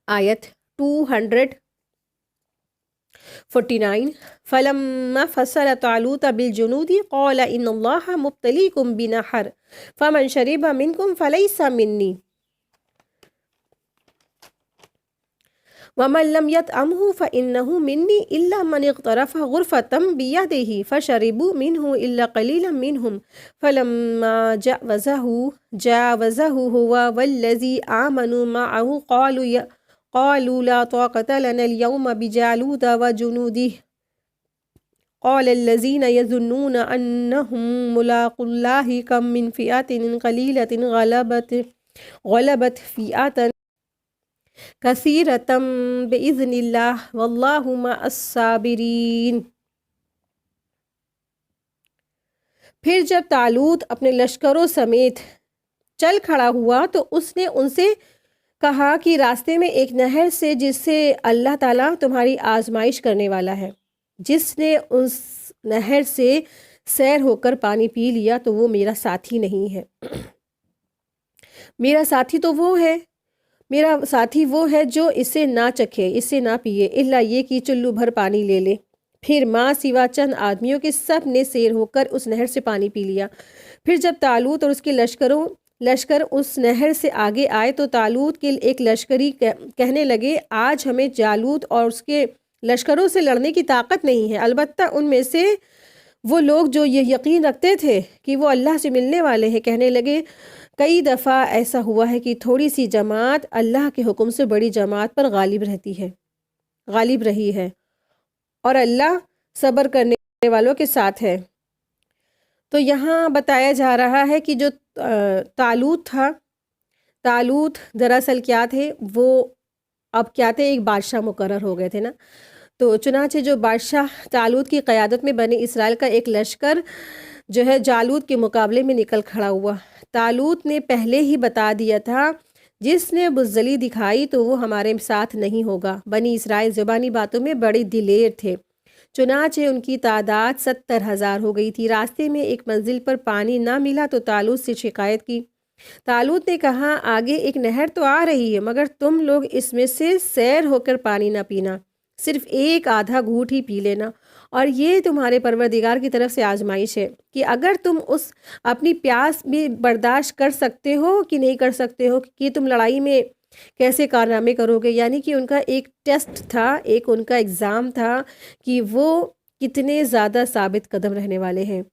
آیت 249، فَلَمَّا فَصَلَ طَالُوتُ بِالْجُنُودِ قَالَ إِنَّ اللَّهَ مُبْتَلِيكُم بِنَهْرٍ فَمَن شَرِبَ مِنْكُمْ فَلَيْسَ مِنِّي وَمَن لَّمْ يَطْعَمْهُ فَإِنَّهُ مِنِّي إِلَّا مَنِ اغْتَرَفَ غُرْفَةً بِيَدِهِ فَشَرِبُوا مِنْهُ إِلَّا قَلِيلًا مِّنْهُمْ فَلَمَّا جَاوَزَهُ هُوَ وَالَّذِينَ آمَنُوا مَعَهُ قالوا لا طاقة لنا اليوم بجالوت وجنوده قال الذين يظنون أنهم ملاقو الله كم من فئة قليلة غلبت فئة كثيرة بإذن الله والله مع الصابرين۔ پھر جب طالوت اپنے لشکروں سمیت چل کھڑا ہوا تو اس نے ان سے کہا کہ راستے میں ایک نہر سے جس سے اللہ تعالیٰ تمہاری آزمائش کرنے والا ہے، جس نے اس نہر سے سیر ہو کر پانی پی لیا تو وہ میرا ساتھی نہیں ہے۔ میرا ساتھی وہ ہے جو اسے نہ چکھے، اسے نہ پیے، الا یہ کہ چلو بھر پانی لے لے۔ پھر ماں سوا چند آدمیوں کے سب نے سیر ہو کر اس نہر سے پانی پی لیا۔ پھر جب طالوت اور اس کے لشکر اس نہر سے آگے آئے تو طالوت کے ایک لشکری کہنے لگے، آج ہمیں جالوت اور اس کے لشکروں سے لڑنے کی طاقت نہیں ہے، البتہ ان میں سے وہ لوگ جو یہ یقین رکھتے تھے کہ وہ اللہ سے ملنے والے ہیں کہنے لگے، کئی دفعہ ایسا ہوا ہے کہ تھوڑی سی جماعت اللہ کے حکم سے بڑی جماعت پر غالب رہی ہے اور اللہ صبر کرنے والوں کے ساتھ ہے۔ تو یہاں بتایا جا رہا ہے کہ جو طالوت دراصل کیا تھے، وہ اب کیا تھے، ایک بادشاہ مقرر ہو گئے تھے نا۔ تو چنانچہ جو بادشاہ طالوت کی قیادت میں بنی اسرائیل کا ایک لشکر جو ہے جالوت کے مقابلے میں نکل کھڑا ہوا۔ طالوت نے پہلے ہی بتا دیا تھا، جس نے بزدلی دکھائی تو وہ ہمارے ساتھ نہیں ہوگا۔ بنی اسرائیل زبانی باتوں میں بڑے دلیر تھے، چنانچہ ان کی تعداد 70,000 ہو گئی تھی۔ راستے میں ایک منزل پر پانی نہ ملا تو طالوت سے شکایت کی۔ طالوت نے کہا، آگے ایک نہر تو آ رہی ہے، مگر تم لوگ اس میں سے سیر ہو کر پانی نہ پینا، صرف ایک آدھا گھونٹ ہی پی لینا، اور یہ تمہارے پروردگار کی طرف سے آزمائش ہے کہ اگر تم اپنی پیاس بھی برداشت کر سکتے ہو کہ نہیں کر سکتے ہو، کہ تم لڑائی میں کیسے کارنامے کرو گے۔ یعنی کہ ان کا ایک ٹیسٹ تھا، ایک ان کا ایگزام تھا کہ وہ کتنے زیادہ ثابت قدم رہنے والے ہیں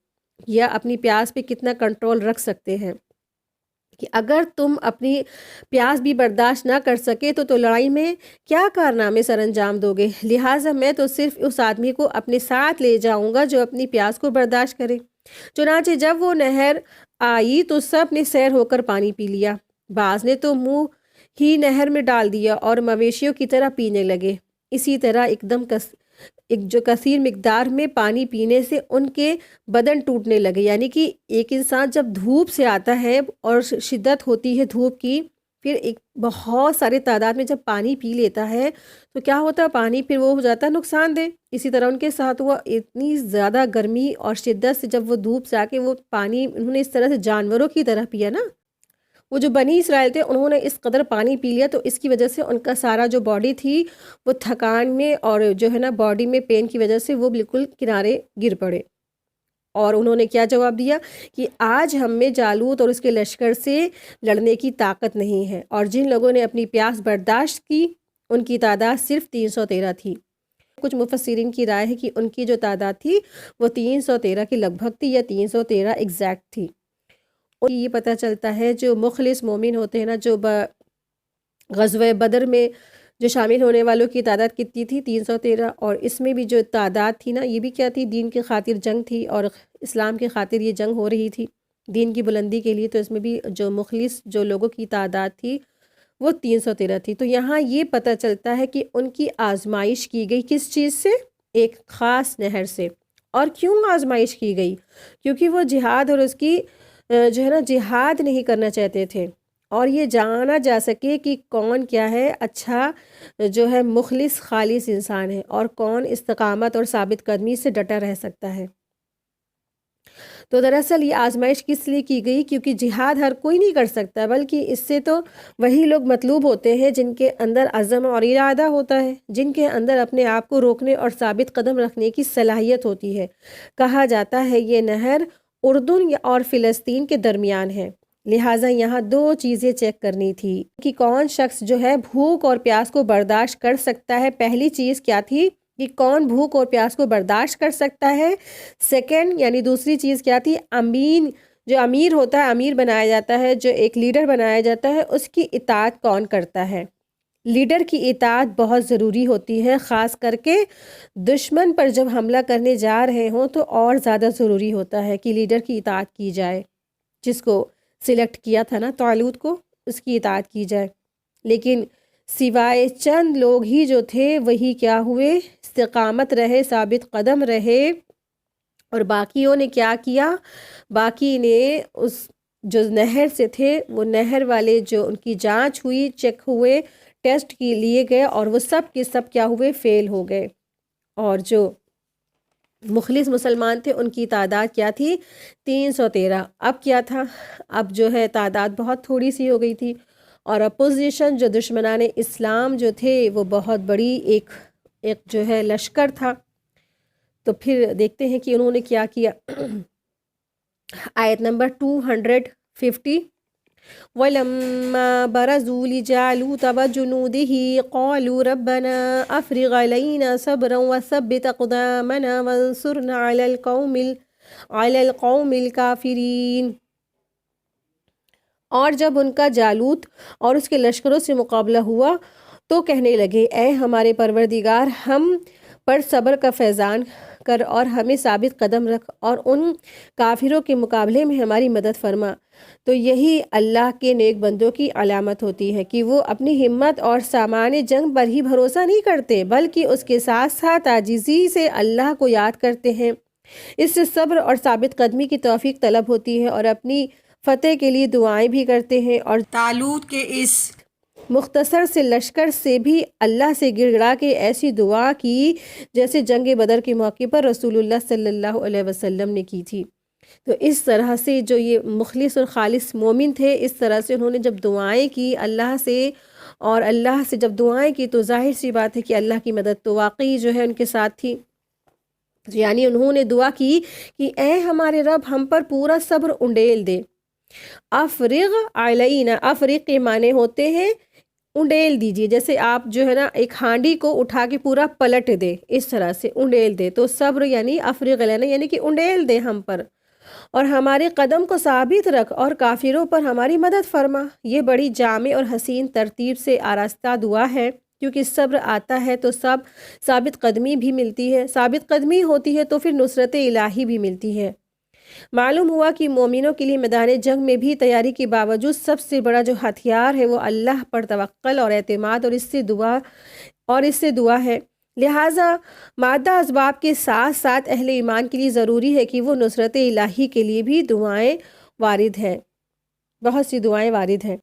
یا اپنی پیاس پہ کتنا کنٹرول رکھ سکتے ہیں، کہ اگر تم اپنی پیاس بھی برداشت نہ کر سکے تو لڑائی میں کیا کارنامے سر انجام دو گے۔ لہٰذا میں تو صرف اس آدمی کو اپنے ساتھ لے جاؤں گا جو اپنی پیاس کو برداشت کرے۔ چنانچہ جب وہ نہر آئی تو سب نے سیر ہو کر پانی پی لیا، بعض نے تو منہ ہی نہر میں ڈال دیا اور مویشیوں کی طرح پینے لگے۔ اسی طرح جو کثیر مقدار میں پانی پینے سے ان کے بدن ٹوٹنے لگے۔ یعنی کہ ایک انسان جب دھوپ سے آتا ہے اور شدت ہوتی ہے دھوپ کی، پھر ایک بہت سارے تعداد میں جب پانی پی لیتا ہے تو کیا ہوتا ہے، پانی پھر وہ ہو جاتا ہے نقصان دہ۔ اسی طرح ان کے ساتھ ہوا، اتنی زیادہ گرمی اور شدت سے جب وہ دھوپ سے آ کے وہ پانی انہوں نے اس طرح سے جانوروں کی طرح پیا نا، وہ جو بنی اسرائیل تھے انہوں نے اس قدر پانی پی لیا تو اس کی وجہ سے ان کا سارا جو باڈی تھی وہ تھکان میں اور جو ہے نا باڈی میں پین کی وجہ سے وہ بالکل کنارے گر پڑے۔ اور انہوں نے کیا جواب دیا کہ آج ہم میں جالوت اور اس کے لشکر سے لڑنے کی طاقت نہیں ہے، اور جن لوگوں نے اپنی پیاس برداشت کی ان کی تعداد صرف 313 تھی۔ کچھ مفسرین کی رائے ہے کہ ان کی جو تعداد تھی وہ 313 کے لگ بھگ تھی یا 313 ایگزیکٹ تھی۔ اور یہ پتہ چلتا ہے جو مخلص مومن ہوتے ہیں نا، جو غزوہ بدر میں جو شامل ہونے والوں کی تعداد کتنی تھی، 313، اور اس میں بھی جو تعداد تھی نا یہ بھی کیا تھی، دین کی خاطر جنگ تھی اور اسلام کی خاطر یہ جنگ ہو رہی تھی دین کی بلندی کے لیے، تو اس میں بھی جو مخلص جو لوگوں کی تعداد تھی وہ 313 تھی۔ تو یہاں یہ پتہ چلتا ہے کہ ان کی آزمائش کی گئی کس چیز سے، ایک خاص نہر سے۔ اور کیوں آزمائش کی گئی؟ کیونکہ وہ جہاد اور اس کی جو ہے نا جہاد نہیں کرنا چاہتے تھے، اور یہ جانا جا سکے کہ کون کیا ہے اچھا جو ہے مخلص خالص انسان ہے اور کون استقامت اور ثابت قدمی سے ڈٹا رہ سکتا ہے۔ تو دراصل یہ آزمائش کس لیے کی گئی؟ کیونکہ جہاد ہر کوئی نہیں کر سکتا، بلکہ اس سے تو وہی لوگ مطلوب ہوتے ہیں جن کے اندر عزم اور ارادہ ہوتا ہے، جن کے اندر اپنے آپ کو روکنے اور ثابت قدم رکھنے کی صلاحیت ہوتی ہے۔ کہا جاتا ہے یہ نہر اردن اور فلسطین کے درمیان ہے، لہٰذا یہاں دو چیزیں چیک کرنی تھی کہ کون شخص جو ہے بھوک اور پیاس کو برداشت کر سکتا ہے۔ پہلی چیز کیا تھی کہ کون بھوک اور پیاس کو برداشت کر سکتا ہے۔ سیکنڈ یعنی دوسری چیز کیا تھی، امین، جو امیر ہوتا ہے، امیر بنایا جاتا ہے، جو ایک لیڈر بنایا جاتا ہے، اس کی اطاعت کون کرتا ہے۔ لیڈر کی اطاعت بہت ضروری ہوتی ہے، خاص کر کے دشمن پر جب حملہ کرنے جا رہے ہوں تو اور زیادہ ضروری ہوتا ہے کہ لیڈر کی اطاعت کی جائے، جس کو سلیکٹ کیا تھا نا طالوت کو، اس کی اطاعت کی جائے۔ لیکن سوائے چند لوگ ہی جو تھے وہی کیا ہوئے، استقامت رہے، ثابت قدم رہے، اور باقیوں نے کیا کیا، باقی نے اس جو نہر سے تھے وہ نہر والے جو ان کی جانچ ہوئی، چیک ہوئے، ٹیسٹ کی لیے گئے، اور وہ سب کے سب کیا ہوئے، فیل ہو گئے۔ اور جو مخلص مسلمان تھے ان کی تعداد کیا تھی، 313۔ اب کیا تھا، اب جو ہے تعداد بہت تھوڑی سی ہو گئی تھی، اور اپوزیشن جو دشمنان اسلام جو تھے وہ بہت بڑی ایک جو ہے لشکر تھا۔ تو پھر دیکھتے ہیں کہ انہوں نے کیا کیا۔ آیت نمبر 250، وَلَمَّا بَرَزُوا لِجَالُوتَ وَجُنُودِهِ قَالُوا رَبَّنَا أَفْرِغْ عَلَيْنَا صَبْرًا وَثَبِّتْ أَقْدَامَنَا وَانصُرْنَا عَلَى الْقَوْمِ الْكَافِرِينَ۔ اور جب ان کا جالوت اور اس کے لشکروں سے مقابلہ ہوا تو کہنے لگے، اے ہمارے پروردگار، ہم پر صبر کا فیضان کر اور ہمیں ثابت قدم رکھ، اور ان کافروں کے مقابلے میں ہماری مدد فرما۔ تو یہی اللہ کے نیک بندوں کی علامت ہوتی ہے کہ وہ اپنی ہمت اور سامان جنگ پر ہی بھروسہ نہیں کرتے، بلکہ اس کے ساتھ ساتھ عاجزی سے اللہ کو یاد کرتے ہیں۔ اس سے صبر اور ثابت قدمی کی توفیق طلب ہوتی ہے، اور اپنی فتح کے لیے دعائیں بھی کرتے ہیں۔ اور طالوت کے اس مختصر سے لشکر سے بھی اللہ سے گڑ گڑا کے ایسی دعا کی جیسے جنگ بدر کے موقع پر رسول اللہ صلی اللہ علیہ وسلم نے کی تھی۔ تو اس طرح سے جو یہ مخلص اور خالص مومن تھے، اس طرح سے انہوں نے جب دعائیں کی اللہ سے، اور اللہ سے جب دعائیں کی تو ظاہر سی بات ہے کہ اللہ کی مدد تو واقعی جو ہے ان کے ساتھ تھی۔ یعنی انہوں نے دعا کی کہ اے ہمارے رب، ہم پر پورا صبر انڈیل دے۔ افرغ علینا، افرغ کے معنی ہوتے ہیں انڈیل دیجیے، جیسے آپ جو ہے نا ایک ہانڈی کو اٹھا کے پورا پلٹ دے، اس طرح سے انڈیل دے۔ تو صبر یعنی افرغ علینا یعنی کہ انڈیل دے ہم پر، اور ہمارے قدم کو ثابت رکھ، اور کافروں پر ہماری مدد فرما۔ یہ بڑی جامع اور حسین ترتیب سے آراستہ دعا ہے، کیونکہ صبر آتا ہے تو ثابت قدمی بھی ملتی ہے، ثابت قدمی ہوتی ہے تو پھر نصرت الہی بھی ملتی ہے۔ معلوم ہوا کہ مومنوں کے لیے میدان جنگ میں بھی تیاری کے باوجود سب سے بڑا جو ہتھیار ہے وہ اللہ پر توکل اور اعتماد اور اس سے دعا ہے۔ لہٰذا مادہ اسباب کے ساتھ ساتھ اہل ایمان کے لیے ضروری ہے کہ وہ نصرت الہی کے لیے بھی دعائیں وارد ہیں، بہت سی دعائیں وارد ہیں۔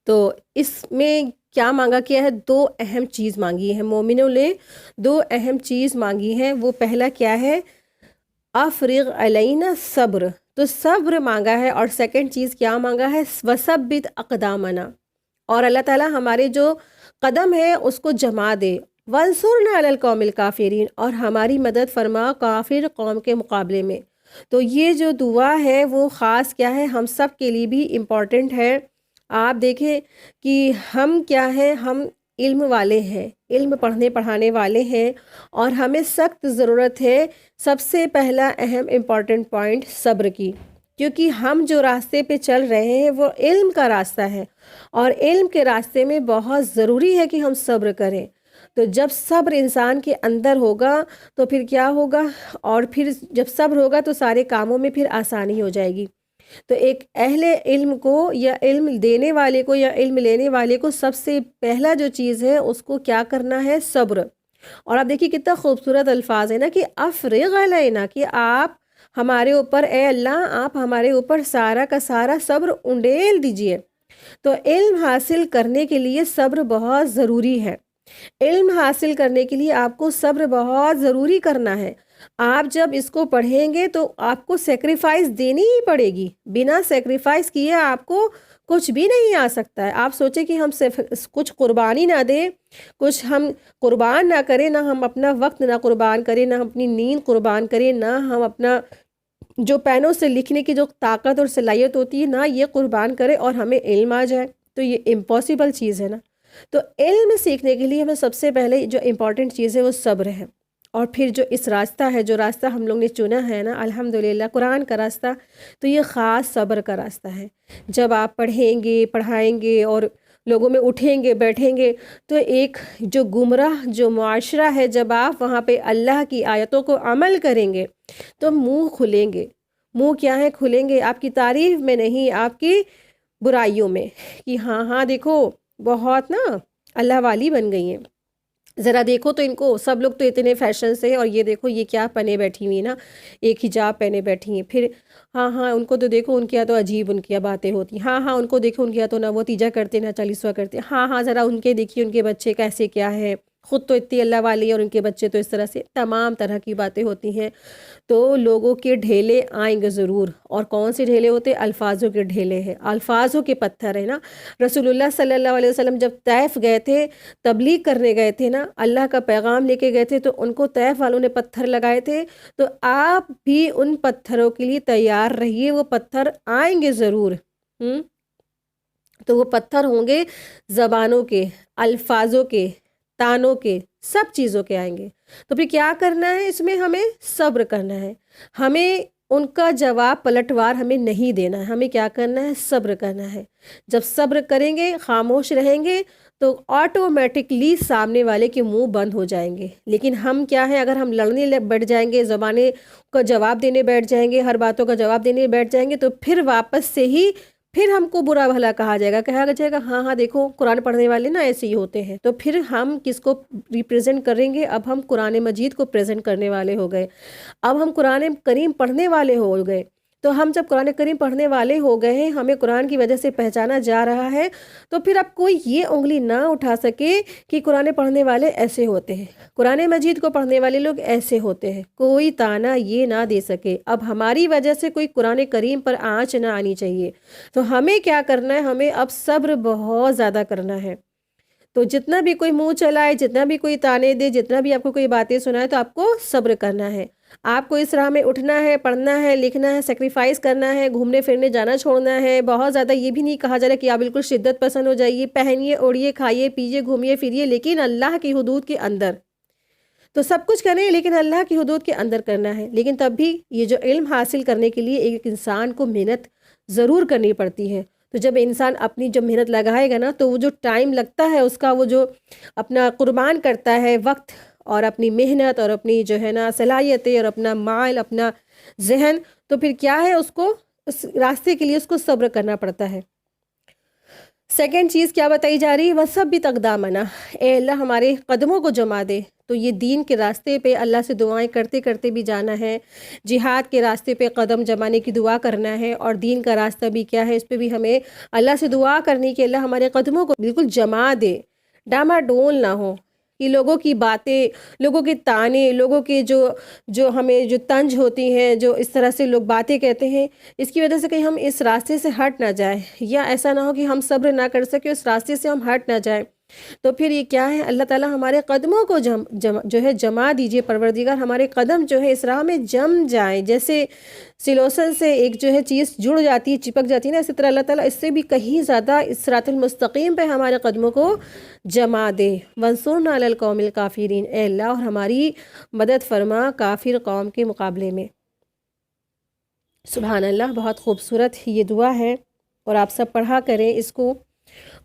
تو اس میں کیا مانگا کیا ہے، 2 اہم چیز مانگی ہے مومنوں نے، 2 اہم چیز مانگی ہیں۔ وہ پہلا کیا ہے، افرغ علینا صبر، تو صبر مانگا ہے، اور سیکنڈ چیز کیا مانگا ہے، وثبت اقدامنا، اور اللہ تعالیٰ ہمارے جو قدم ہے اس کو جما دے، وانصرنا علی القوم الکافرین، اور ہماری مدد فرما کافر قوم کے مقابلے میں۔ تو یہ جو دعا ہے وہ خاص کیا ہے، ہم سب کے لیے بھی امپورٹنٹ ہے۔ آپ دیکھیں کہ ہم کیا ہیں، ہم علم والے ہیں، علم پڑھنے پڑھانے والے ہیں، اور ہمیں سخت ضرورت ہے سب سے پہلا اہم امپورٹنٹ پوائنٹ صبر کی، کیونکہ ہم جو راستے پہ چل رہے ہیں وہ علم کا راستہ ہے، اور علم کے راستے میں بہت ضروری ہے کہ ہم صبر کریں۔ تو جب صبر انسان کے اندر ہوگا تو پھر کیا ہوگا، اور پھر جب صبر ہوگا تو سارے کاموں میں پھر آسانی ہو جائے گی۔ تو ایک اہل علم کو یا علم دینے والے کو یا علم لینے والے کو سب سے پہلا جو چیز ہے اس کو کیا کرنا ہے، صبر۔ اور آپ دیکھیے کتنا خوبصورت الفاظ ہے نا کہ افرغ علینا، کہ آپ ہمارے اوپر، اے اللہ آپ ہمارے اوپر سارا کا سارا صبر انڈیل دیجئے۔ تو علم حاصل کرنے کے لیے صبر بہت ضروری ہے، علم حاصل کرنے کے لیے آپ کو صبر بہت ضروری کرنا ہے۔ آپ جب اس کو پڑھیں گے تو آپ کو سیکریفائس دینی ہی پڑے گی، بنا سیکریفائس کیے آپ کو کچھ بھی نہیں آ سکتا ہے۔ آپ سوچیں کہ ہم کچھ قربانی نہ دیں، کچھ ہم قربان نہ کریں، نہ ہم اپنا وقت نہ قربان کریں، نہ ہم اپنی نیند قربان کریں، نہ ہم اپنا جو پینوں سے لکھنے کی جو طاقت اور صلاحیت ہوتی ہے نہ یہ قربان کریں، اور ہمیں علم آ جائے، تو یہ امپاسبل چیز ہے نا۔ تو علم سیکھنے کے لیے ہمیں سب سے پہلے جو امپورٹنٹ چیز ہے وہ صبر ہے، اور پھر جو اس راستہ ہے، جو راستہ ہم لوگ نے چنا ہے نا الحمدللہ قرآن کا راستہ، تو یہ خاص صبر کا راستہ ہے۔ جب آپ پڑھیں گے، پڑھائیں گے اور لوگوں میں اٹھیں گے، بیٹھیں گے، تو ایک جو گمراہ جو معاشرہ ہے، جب آپ وہاں پہ اللہ کی آیتوں کو عمل کریں گے تو منہ کھلیں گے۔ منہ کیا ہے کھلیں گے؟ آپ کی تعریف میں نہیں، آپ کی برائیوں میں، کہ ہاں ہاں دیکھو بہت نا اللہ والی بن گئی ہیں، ذرا دیکھو تو ان کو، سب لوگ تو اتنے فیشن سے، اور یہ دیکھو یہ کیا پہنے بیٹھی ہوئی نا، ایک حجاب پہنے بیٹھی ہیں۔ پھر ہاں ہاں ان کو تو دیکھو، ان کی تو عجیب ان کی باتیں ہوتی، ہاں ہاں ان کو دیکھو، ان کی تو نہ وہ تیجا کرتے نہ چالیسواں کرتے، ہاں ہاں ذرا ان کے دیکھیے ان کے بچے کیسے کیا ہے، خود تو اتنی اللہ والی ہے اور ان کے بچے تو اس طرح سے، تمام طرح کی باتیں ہوتی ہیں۔ تو لوگوں کے ڈھیلے آئیں گے ضرور، اور کون سے ڈھیلے ہوتے؟ الفاظوں کے ڈھیلے ہیں، الفاظوں کے پتھر ہیں نا۔ رسول اللہ صلی اللہ علیہ وسلم جب طائف گئے تھے، تبلیغ کرنے گئے تھے نا، اللہ کا پیغام لے کے گئے تھے، تو ان کو طائف والوں نے پتھر لگائے تھے، تو آپ بھی ان پتھروں کے لیے تیار رہیے، وہ پتھر آئیں گے ضرور۔ تو وہ پتھر ہوں گے زبانوں کے، الفاظوں کے، تانوں کے، سب چیزوں کے آئیں گے۔ تو پھر کیا کرنا ہے؟ اس میں ہمیں صبر کرنا ہے، ہمیں ان کا جواب پلٹوار ہمیں نہیں دینا ہے، ہمیں کیا کرنا ہے؟ صبر کرنا ہے۔ جب صبر کریں گے، خاموش رہیں گے، تو آٹومیٹکلی سامنے والے کے منہ بند ہو جائیں گے۔ لیکن ہم کیا ہے، اگر ہم لڑنے بیٹھ جائیں گے، زبانیں کا جواب دینے بیٹھ جائیں گے، ہر باتوں کا جواب دینے بیٹھ جائیں گے، تو پھر واپس سے ہی پھر ہم کو برا بھلا کہا جائے گا ہاں ہاں دیکھو قرآن پڑھنے والے نا ایسے ہی ہوتے ہیں۔ تو پھر ہم کس کو ریپریزنٹ کریں گے؟ اب ہم قرآن مجید کو پریزنٹ کرنے والے ہو گئے، اب ہم قرآن کریم پڑھنے والے ہو گئے۔ تو ہم جب قرآن کریم پڑھنے والے ہو گئے ہیں، ہمیں قرآن کی وجہ سے پہچانا جا رہا ہے، تو پھر اب کوئی یہ انگلی نہ اٹھا سکے کہ قرآن پڑھنے والے ایسے ہوتے ہیں، قرآن مجید کو پڑھنے والے لوگ ایسے ہوتے ہیں، کوئی تانا یہ نہ دے سکے۔ اب ہماری وجہ سے کوئی قرآن کریم پر آنچ نہ آنی چاہیے۔ تو ہمیں کیا کرنا ہے؟ ہمیں اب صبر بہت زیادہ کرنا ہے۔ تو جتنا بھی کوئی منہ چلائے، جتنا بھی کوئی تانے دے، جتنا بھی آپ کو کوئی باتیں سنائے، تو آپ کو صبر کرنا ہے۔ آپ کو اس راہ میں اٹھنا ہے، پڑھنا ہے، لکھنا ہے، سیکریفائز کرنا ہے، گھومنے پھرنے جانا چھوڑنا ہے۔ بہت زیادہ یہ بھی نہیں کہا جا رہا کہ آپ بالکل شدت پسند ہو جائیے، پہنیے اوڑھیے، کھائیے پیجیے، گھومیے پھریے، لیکن اللہ کی حدود کے اندر۔ تو سب کچھ کریں لیکن اللہ کی حدود کے اندر کرنا ہے۔ لیکن تب بھی یہ جو علم حاصل کرنے کے لیے ایک انسان کو محنت ضرور کرنی پڑتی ہے۔ تو جب انسان اپنی جب محنت لگائے گا نا، تو وہ جو ٹائم لگتا ہے اس کا، وہ جو اپنا قربان کرتا ہے وقت اور اپنی محنت اور اپنی جو ہے نا صلاحیتیں اور اپنا مال، اپنا ذہن، تو پھر کیا ہے، اس کو اس راستے کے لیے اس کو صبر کرنا پڑتا ہے۔ سیکنڈ چیز کیا بتائی جا رہی ہے؟ وَثَبِّتْ أَقْدَامَنَا، اے اللہ ہمارے قدموں کو جما دے۔ تو یہ دین کے راستے پہ اللہ سے دعائیں کرتے کرتے بھی جانا ہے، جہاد کے راستے پہ قدم جمانے کی دعا کرنا ہے، اور دین کا راستہ بھی کیا ہے، اس پہ بھی ہمیں اللہ سے دعا کرنی کہ اللہ ہمارے قدموں کو بالکل جما دے، ڈاما ڈول نہ ہو، کہ لوگوں کی باتیں، لوگوں کے تانے، لوگوں کے جو ہمیں جو طنز ہوتی ہیں، جو اس طرح سے لوگ باتیں کہتے ہیں، اس کی وجہ سے کہیں ہم اس راستے سے ہٹ نہ جائیں، یا ایسا نہ ہو کہ ہم صبر نہ کر سکیں، اس راستے سے ہم ہٹ نہ جائیں۔ تو پھر یہ کیا ہے؟ اللہ تعالیٰ ہمارے قدموں کو جو ہے جما دیجئے پروردگار، ہمارے قدم جو ہے اس راہ میں جم جائیں، جیسے سلوسن سے ایک جو ہے چیز جڑ جاتی ہے، چپک جاتی ہے نا، اسی طرح اللہ تعالیٰ اس سے بھی کہیں زیادہ اس صراط المستقیم پہ ہمارے قدموں کو جما دے۔ وَانصُرْنَا عَلَى الْقَوْمِ الْكَافِرِينَ، اے اللہ اور ہماری مدد فرما کافر قوم کے مقابلے میں۔ سبحان اللہ، بہت خوبصورت یہ دعا ہے، اور آپ سب پڑھا کریں اس کو۔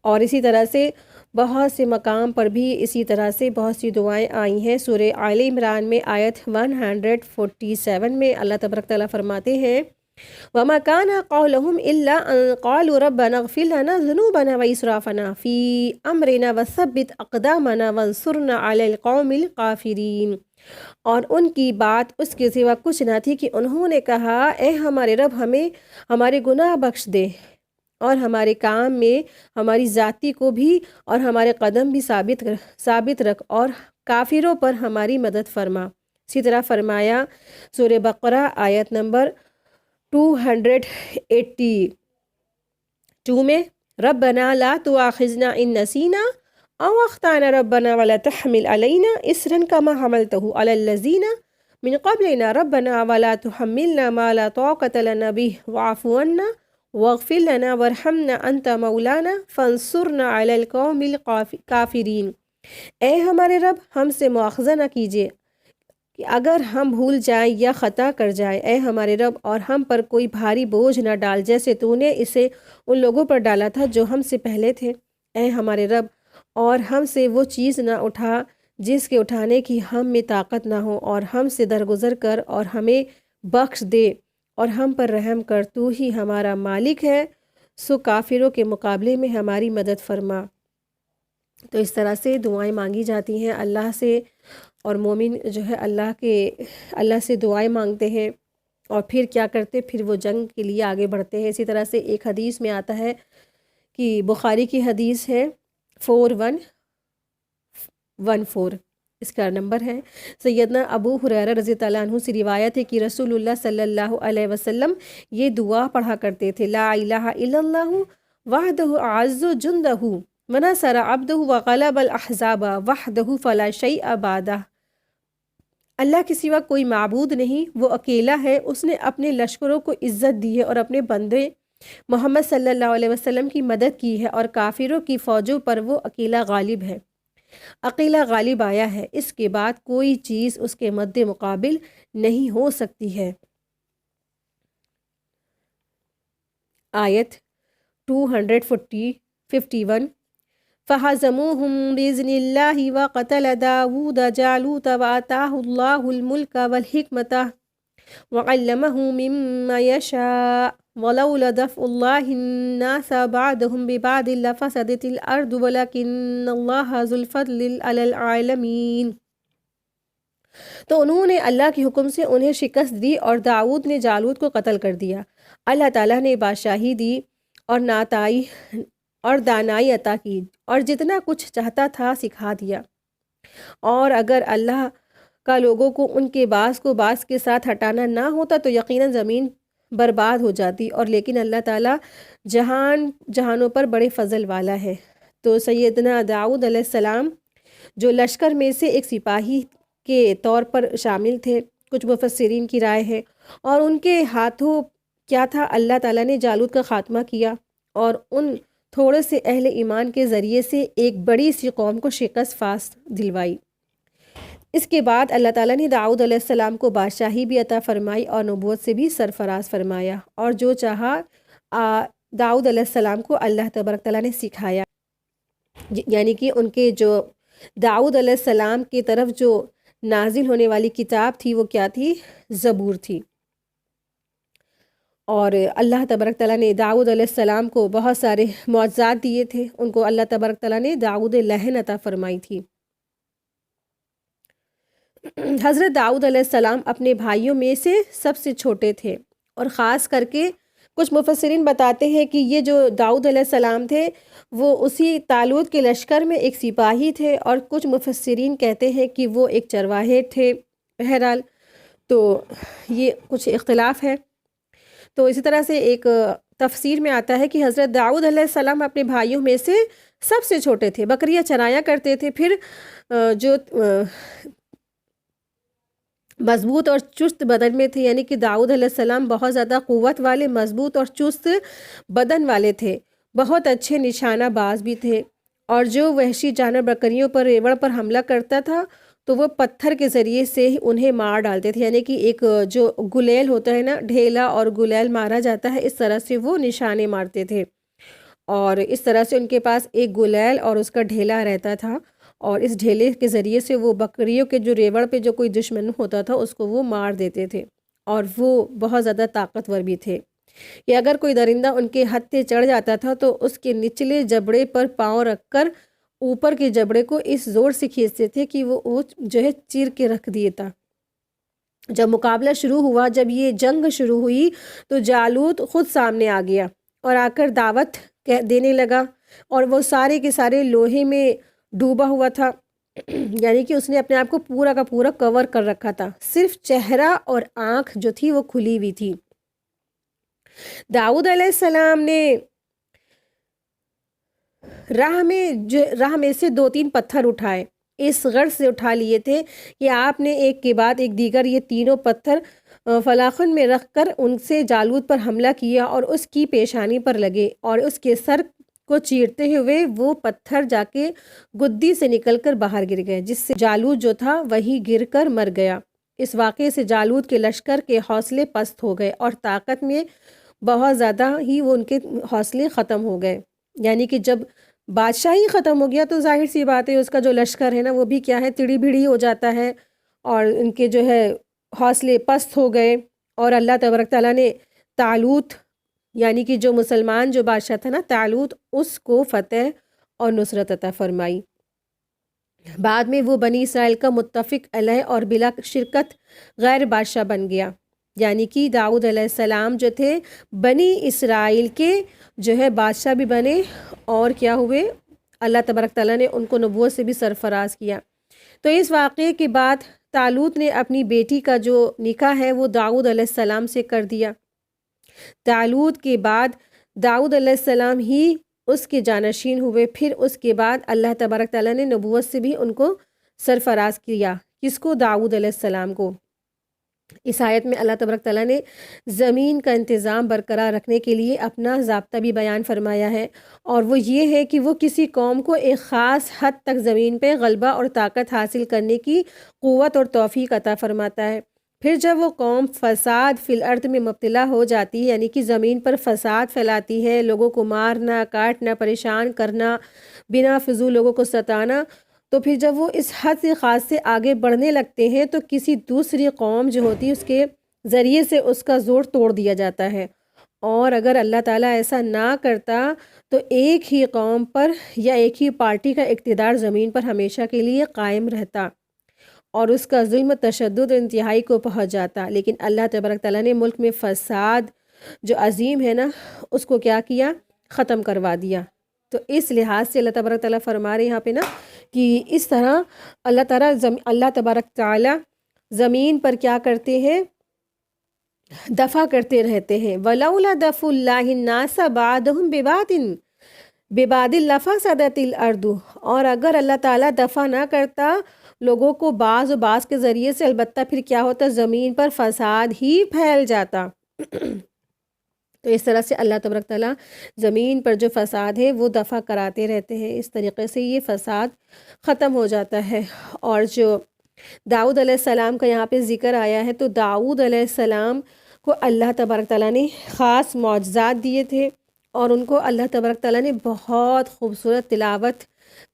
اور اسی طرح سے بہت سے مقام پر بھی اسی طرح سے بہت سی دعائیں آئی ہیں۔ سورہ آل عمران میں آیت 147 میں اللہ تبارک تعالیٰ فرماتے ہیں وَمَا كَانَ قَوْلُهُمْ إِلَّا أَن قَالُوا رَبَّنَا اغْفِرْ لَنَا ذُنُوبَنَا وَإِسْرَافَنَا فِي أَمْرِنَا وَثَبِّتْ أَقْدَامَنَا وَانصُرْنَا عَلَى الْقَوْمِ الْكَافِرِينَ۔ اور ان کی بات اس کے سوا کچھ نہ تھی کہ انہوں نے کہا، اے ہمارے رب ہمیں ہمارے گناہ بخش دے، اور ہمارے کام میں ہماری ذاتی کو بھی اور ہمارے قدم بھی ثابت رکھ، اور کافروں پر ہماری مدد فرما۔ اسی طرح فرمایا سورہ بقرہ آیت نمبر 282 میں، ربنا لا تؤاخذنا ان نسینا او اخطانا ربنا ولا تحمل علینا اصرا کما حملته علی الذین من قبلنا ربنا ولا تحملنا ما لا طاقة لنا به واعف عنا واغفر لنا وارحمنا انت مولانا فانصرنا علی القوم الکافرین۔ اے ہمارے رب، ہم سے مواخذہ نہ کیجیے، کہ اگر ہم بھول جائیں یا خطا کر جائیں اے ہمارے رب، اور ہم پر کوئی بھاری بوجھ نہ ڈال جیسے تو نے اسے ان لوگوں پر ڈالا تھا جو ہم سے پہلے تھے، اے ہمارے رب، اور ہم سے وہ چیز نہ اٹھا جس کے اٹھانے کی ہم میں طاقت نہ ہو، اور ہم سے درگزر کر اور ہمیں بخش دے اور ہم پر رحم کر، تو ہی ہمارا مالک ہے، سو کافروں کے مقابلے میں ہماری مدد فرما۔ تو اس طرح سے دعائیں مانگی جاتی ہیں اللہ سے، اور مومن جو ہے اللہ سے دعائیں مانگتے ہیں، اور پھر کیا کرتے، پھر وہ جنگ کے لیے آگے بڑھتے ہیں۔ اسی طرح سے ایک حدیث میں آتا ہے کہ بخاری کی حدیث ہے 4114، اس کا نمبر ہے۔ سیدنا ابو ہریرہ رضی اللہ عنہ سے روایت ہے کہ رسول اللہ صلی اللہ علیہ وسلم یہ دعا پڑھا کرتے تھے، لا الہ الا اللہ وحدہ اعز جندہ ونصر عبدہ وغلب الاحزاب وحدہ فلا شیء بعدہ۔ اللہ کے سوا کوئی معبود نہیں، وہ اکیلا ہے، اس نے اپنے لشکروں کو عزت دی ہے اور اپنے بندے محمد صلی اللہ علیہ وسلم کی مدد کی ہے، اور کافروں کی فوجوں پر وہ اکیلا غالب ہے، اکیلا غالب آیا ہے، اس کے بعد کوئی چیز اس کے مد مقابل نہیں ہو سکتی ہے۔ آیت 251 فَهَزَمُوهُمْ بِإِذْنِ اللَّهِ وَقَتَلَ دَاوُودَ جَالُوتَ وَآتَاهُ اللَّهُ الْمُلْكَ وَالْحِكْمَةَ وَعَلَّمَهُ مِمَّا يَشَاءُ وَلَوْلَا دَفْعُ اللَّهِ النَّاسَ بَعْضَهُم بِبَعْضٍ لَفَسَدَتِ الْأَرْضُ وَلَكِنَّ اللَّهَ ذُو الْفَضْلِ عَلَى الْعَالَمِينَ۔ تو انہوں نے اللہ کے حکم سے انہیں شکست دی، اور داؤد نے جالوت کو قتل کر دیا۔ اللہ تعالیٰ نے بادشاہی دی اور دانائی عطا کی، اور جتنا کچھ چاہتا تھا سکھا دیا، اور اگر اللہ کا لوگوں کو ان کے بعض کو بعض کے ساتھ ہٹانا نہ ہوتا تو یقیناً زمین برباد ہو جاتی، اور لیکن اللہ تعالیٰ جہانوں پر بڑے فضل والا ہے۔ تو سیدنا داؤد علیہ السلام جو لشکر میں سے ایک سپاہی کے طور پر شامل تھے، کچھ مفسرین کی رائے ہے، اور ان کے ہاتھوں کیا تھا، اللہ تعالیٰ نے جالوت کا خاتمہ کیا، اور ان تھوڑے سے اہل ایمان کے ذریعے سے ایک بڑی سی قوم کو شکست فاست دلوائی۔ اس کے بعد اللہ تعالیٰ نے داؤد علیہ السلام کو بادشاہی بھی عطا فرمائی اور نبوت سے بھی سرفراز فرمایا، اور جو چاہا داؤد علیہ السلام کو اللہ تبارک تعالیٰ نے سکھایا، یعنی کہ ان کے جو داؤد علیہ السلام کی طرف جو نازل ہونے والی کتاب تھی وہ کیا تھی، زبور تھی۔ اور اللہ تبارک تعالیٰ نے داؤد علیہ السلام کو بہت سارے معجزات دیے تھے، ان کو اللہ تبارک تعالیٰ نے داؤد لہن عطا فرمائی تھی۔ حضرت داؤد علیہ السلام اپنے بھائیوں میں سے سب سے چھوٹے تھے، اور خاص کر کے کچھ مفسرین بتاتے ہیں کہ یہ جو داؤد علیہ السلام تھے وہ اسی طالوت کے لشکر میں ایک سپاہی تھے، اور کچھ مفسرین کہتے ہیں کہ وہ ایک چرواہے تھے۔ بہرحال تو یہ کچھ اختلاف ہے۔ تو اسی طرح سے ایک تفسیر میں آتا ہے کہ حضرت داؤد علیہ السلام اپنے بھائیوں میں سے سب سے چھوٹے تھے، بکریاں چرایا کرتے تھے، پھر جو مضبوط اور چست بدن میں تھے، یعنی کہ داؤد علیہ السلام بہت زیادہ قوت والے، مضبوط اور چست بدن والے تھے، بہت اچھے نشانہ باز بھی تھے، اور جو وحشی جانور بکریوں پر ریوڑ پر حملہ کرتا تھا تو وہ پتھر کے ذریعے سے ہی انہیں مار ڈالتے تھے، یعنی کہ ایک جو گلیل ہوتا ہے نا، ڈھیلا اور گلیل مارا جاتا ہے، اس طرح سے وہ نشانے مارتے تھے، اور اس طرح سے ان کے پاس ایک گلیل اور اس کا ڈھیلا رہتا تھا، اور اس ڈھیلے کے ذریعے سے وہ بکریوں کے جو ریوڑ پہ جو کوئی دشمن ہوتا تھا اس کو وہ مار دیتے تھے، اور وہ بہت زیادہ طاقتور بھی تھے کہ اگر کوئی درندہ ان کے ہتھے چڑھ جاتا تھا تو اس کے نچلے جبڑے پر پاؤں رکھ کر اوپر کے جبڑے کو اس زور سے کھینچتے تھے کہ وہ جو ہے چیر کے رکھ دیے تھا۔ جب مقابلہ شروع ہوا، جب یہ جنگ شروع ہوئی تو جالوت خود سامنے آ گیا اور آ کر دعوت دینے لگا، اور وہ سارے کے سارے لوہے میں ڈوبا ہوا تھا، یعنی کہ اس نے اپنے آپ کو پورا کا پورا کور کر رکھا تھا، صرف چہرہ اور آنکھ جو تھی وہ کھلی ہوئی تھی۔ داؤد علیہ السلام نے راہ میں سے 2-3 پتھر اٹھائے، اس غرض سے اٹھا لیے تھے کہ آپ نے ایک کے بعد ایک دیگر یہ تینوں پتھر فلاخن میں رکھ کر ان سے جالوت پر حملہ کیا، اور اس کی پیشانی پر لگے، اور اس کے سر کو چیرتے ہوئے وہ پتھر جا کے گدی سے نکل کر باہر گر گئے، جس سے جالوت جو تھا وہی گر کر مر گیا، اس واقعے سے جالوت کے لشکر کے حوصلے پست ہو گئے اور طاقت میں بہت زیادہ ہی وہ ان کے حوصلے ختم ہو گئے. یعنی کہ جب بادشاہ ہی ختم ہو گیا تو ظاہر سی بات ہے اس کا جو لشکر ہے نا وہ بھی کیا ہے تڑی بھیڑی ہو جاتا ہے اور ان کے جو ہے حوصلے پست ہو گئے. اور اللہ تبارک تعالیٰ نے طالوت یعنی کہ جو مسلمان جو بادشاہ تھا نا طالوت اس کو فتح اور نصرت عطا فرمائی. بعد میں وہ بنی اسرائیل کا متفق علیہ اور بلا شرکت غیر بادشاہ بن گیا. یعنی کہ داؤد علیہ السلام جو تھے بنی اسرائیل کے جو ہے بادشاہ بھی بنے اور کیا ہوئے اللہ تبارک تعالیٰ نے ان کو نبوت سے بھی سرفراز کیا. تو اس واقعے کے بعد طالوت نے اپنی بیٹی کا جو نکاح ہے وہ داؤد علیہ السلام سے کر دیا. طالوت کے بعد داؤد علیہ السلام ہی اس کے جانشین ہوئے. پھر اس کے بعد اللہ تبارک تعالیٰ نے نبوت سے بھی ان کو سرفراز کیا. کس کو؟ داؤد علیہ السلام کو. اس آیت میں اللہ تبارک تعالیٰ نے زمین کا انتظام برقرار رکھنے کے لیے اپنا ضابطہ بھی بیان فرمایا ہے اور وہ یہ ہے کہ وہ کسی قوم کو ایک خاص حد تک زمین پہ غلبہ اور طاقت حاصل کرنے کی قوت اور توفیق عطا فرماتا ہے. پھر جب وہ قوم فساد فی الارض میں مبتلا ہو جاتی ہے یعنی کہ زمین پر فساد پھیلاتی ہے، لوگوں کو مارنا کاٹنا پریشان کرنا بنا فضول لوگوں کو ستانا، تو پھر جب وہ اس حد سے خاص سے آگے بڑھنے لگتے ہیں تو کسی دوسری قوم جو ہوتی ہے اس کے ذریعے سے اس کا زور توڑ دیا جاتا ہے. اور اگر اللہ تعالیٰ ایسا نہ کرتا تو ایک ہی قوم پر یا ایک ہی پارٹی کا اقتدار زمین پر ہمیشہ کے لیے قائم رہتا اور اس کا ظلم تشدد انتہائی کو پہنچ جاتا. لیکن اللہ تبارک تعالیٰ نے ملک میں فساد جو عظیم ہے نا اس کو کیا کیا؟ ختم کروا دیا. تو اس لحاظ سے اللہ تبارک تعالیٰ فرما رہے یہاں پہ نا کہ اس طرح اللہ تبارک تعالیٰ زمین پر کیا کرتے ہیں؟ دفع کرتے رہتے ہیں. وَلَوْلَا دَفْعُ اللَّهِ النَّاسَ بَعْضَهُم بِبَعْضٍ لَفَسَدَتِ الْأَرْضُ. اور اگر اللہ تعالیٰ دفع نہ کرتا لوگوں کو بعض و بعض کے ذریعے سے، البتہ پھر کیا ہوتا؟ زمین پر فساد ہی پھیل جاتا. تو اس طرح سے اللہ تبارک تعالیٰ زمین پر جو فساد ہے وہ دفع کراتے رہتے ہیں. اس طریقے سے یہ فساد ختم ہو جاتا ہے. اور جو داؤد علیہ السلام کا یہاں پہ ذکر آیا ہے تو داؤد علیہ السلام کو اللہ تبارک تعالیٰ نے خاص معجزات دیے تھے اور ان کو اللہ تبارک تعالیٰ نے بہت خوبصورت تلاوت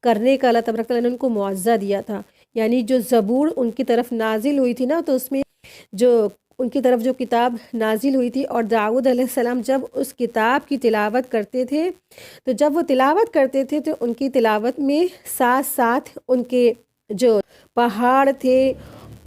کرنے کا اللہ تبارک تعالیٰ نے ان کو معجزہ دیا تھا. یعنی جو زبور ان کی طرف نازل ہوئی تھی نا تو اس میں جو ان کی طرف جو کتاب نازل ہوئی تھی اور داؤد علیہ السلام جب اس کتاب کی تلاوت کرتے تھے تو جب وہ تلاوت کرتے تھے تو ان کی تلاوت میں ساتھ ساتھ ان کے جو پہاڑ تھے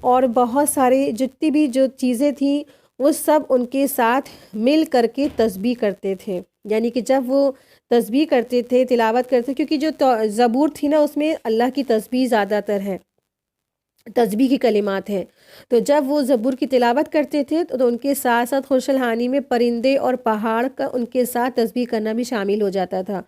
اور بہت سارے جتنی بھی جو چیزیں تھیں وہ سب ان کے ساتھ مل کر کے تسبیح کرتے تھے. یعنی کہ جب وہ تسبیح کرتے تھے تلاوت کرتے کیونکہ جو زبور تھی نا اس میں اللہ کی تسبیح زیادہ تر ہے، تسبیح کی کلمات ہیں. تو جب وہ زبور کی تلاوت کرتے تھے تو ان کے ساتھ ساتھ خوش الحانی میں پرندے اور پہاڑ کا ان کے ساتھ تسبیح کرنا بھی شامل ہو جاتا تھا.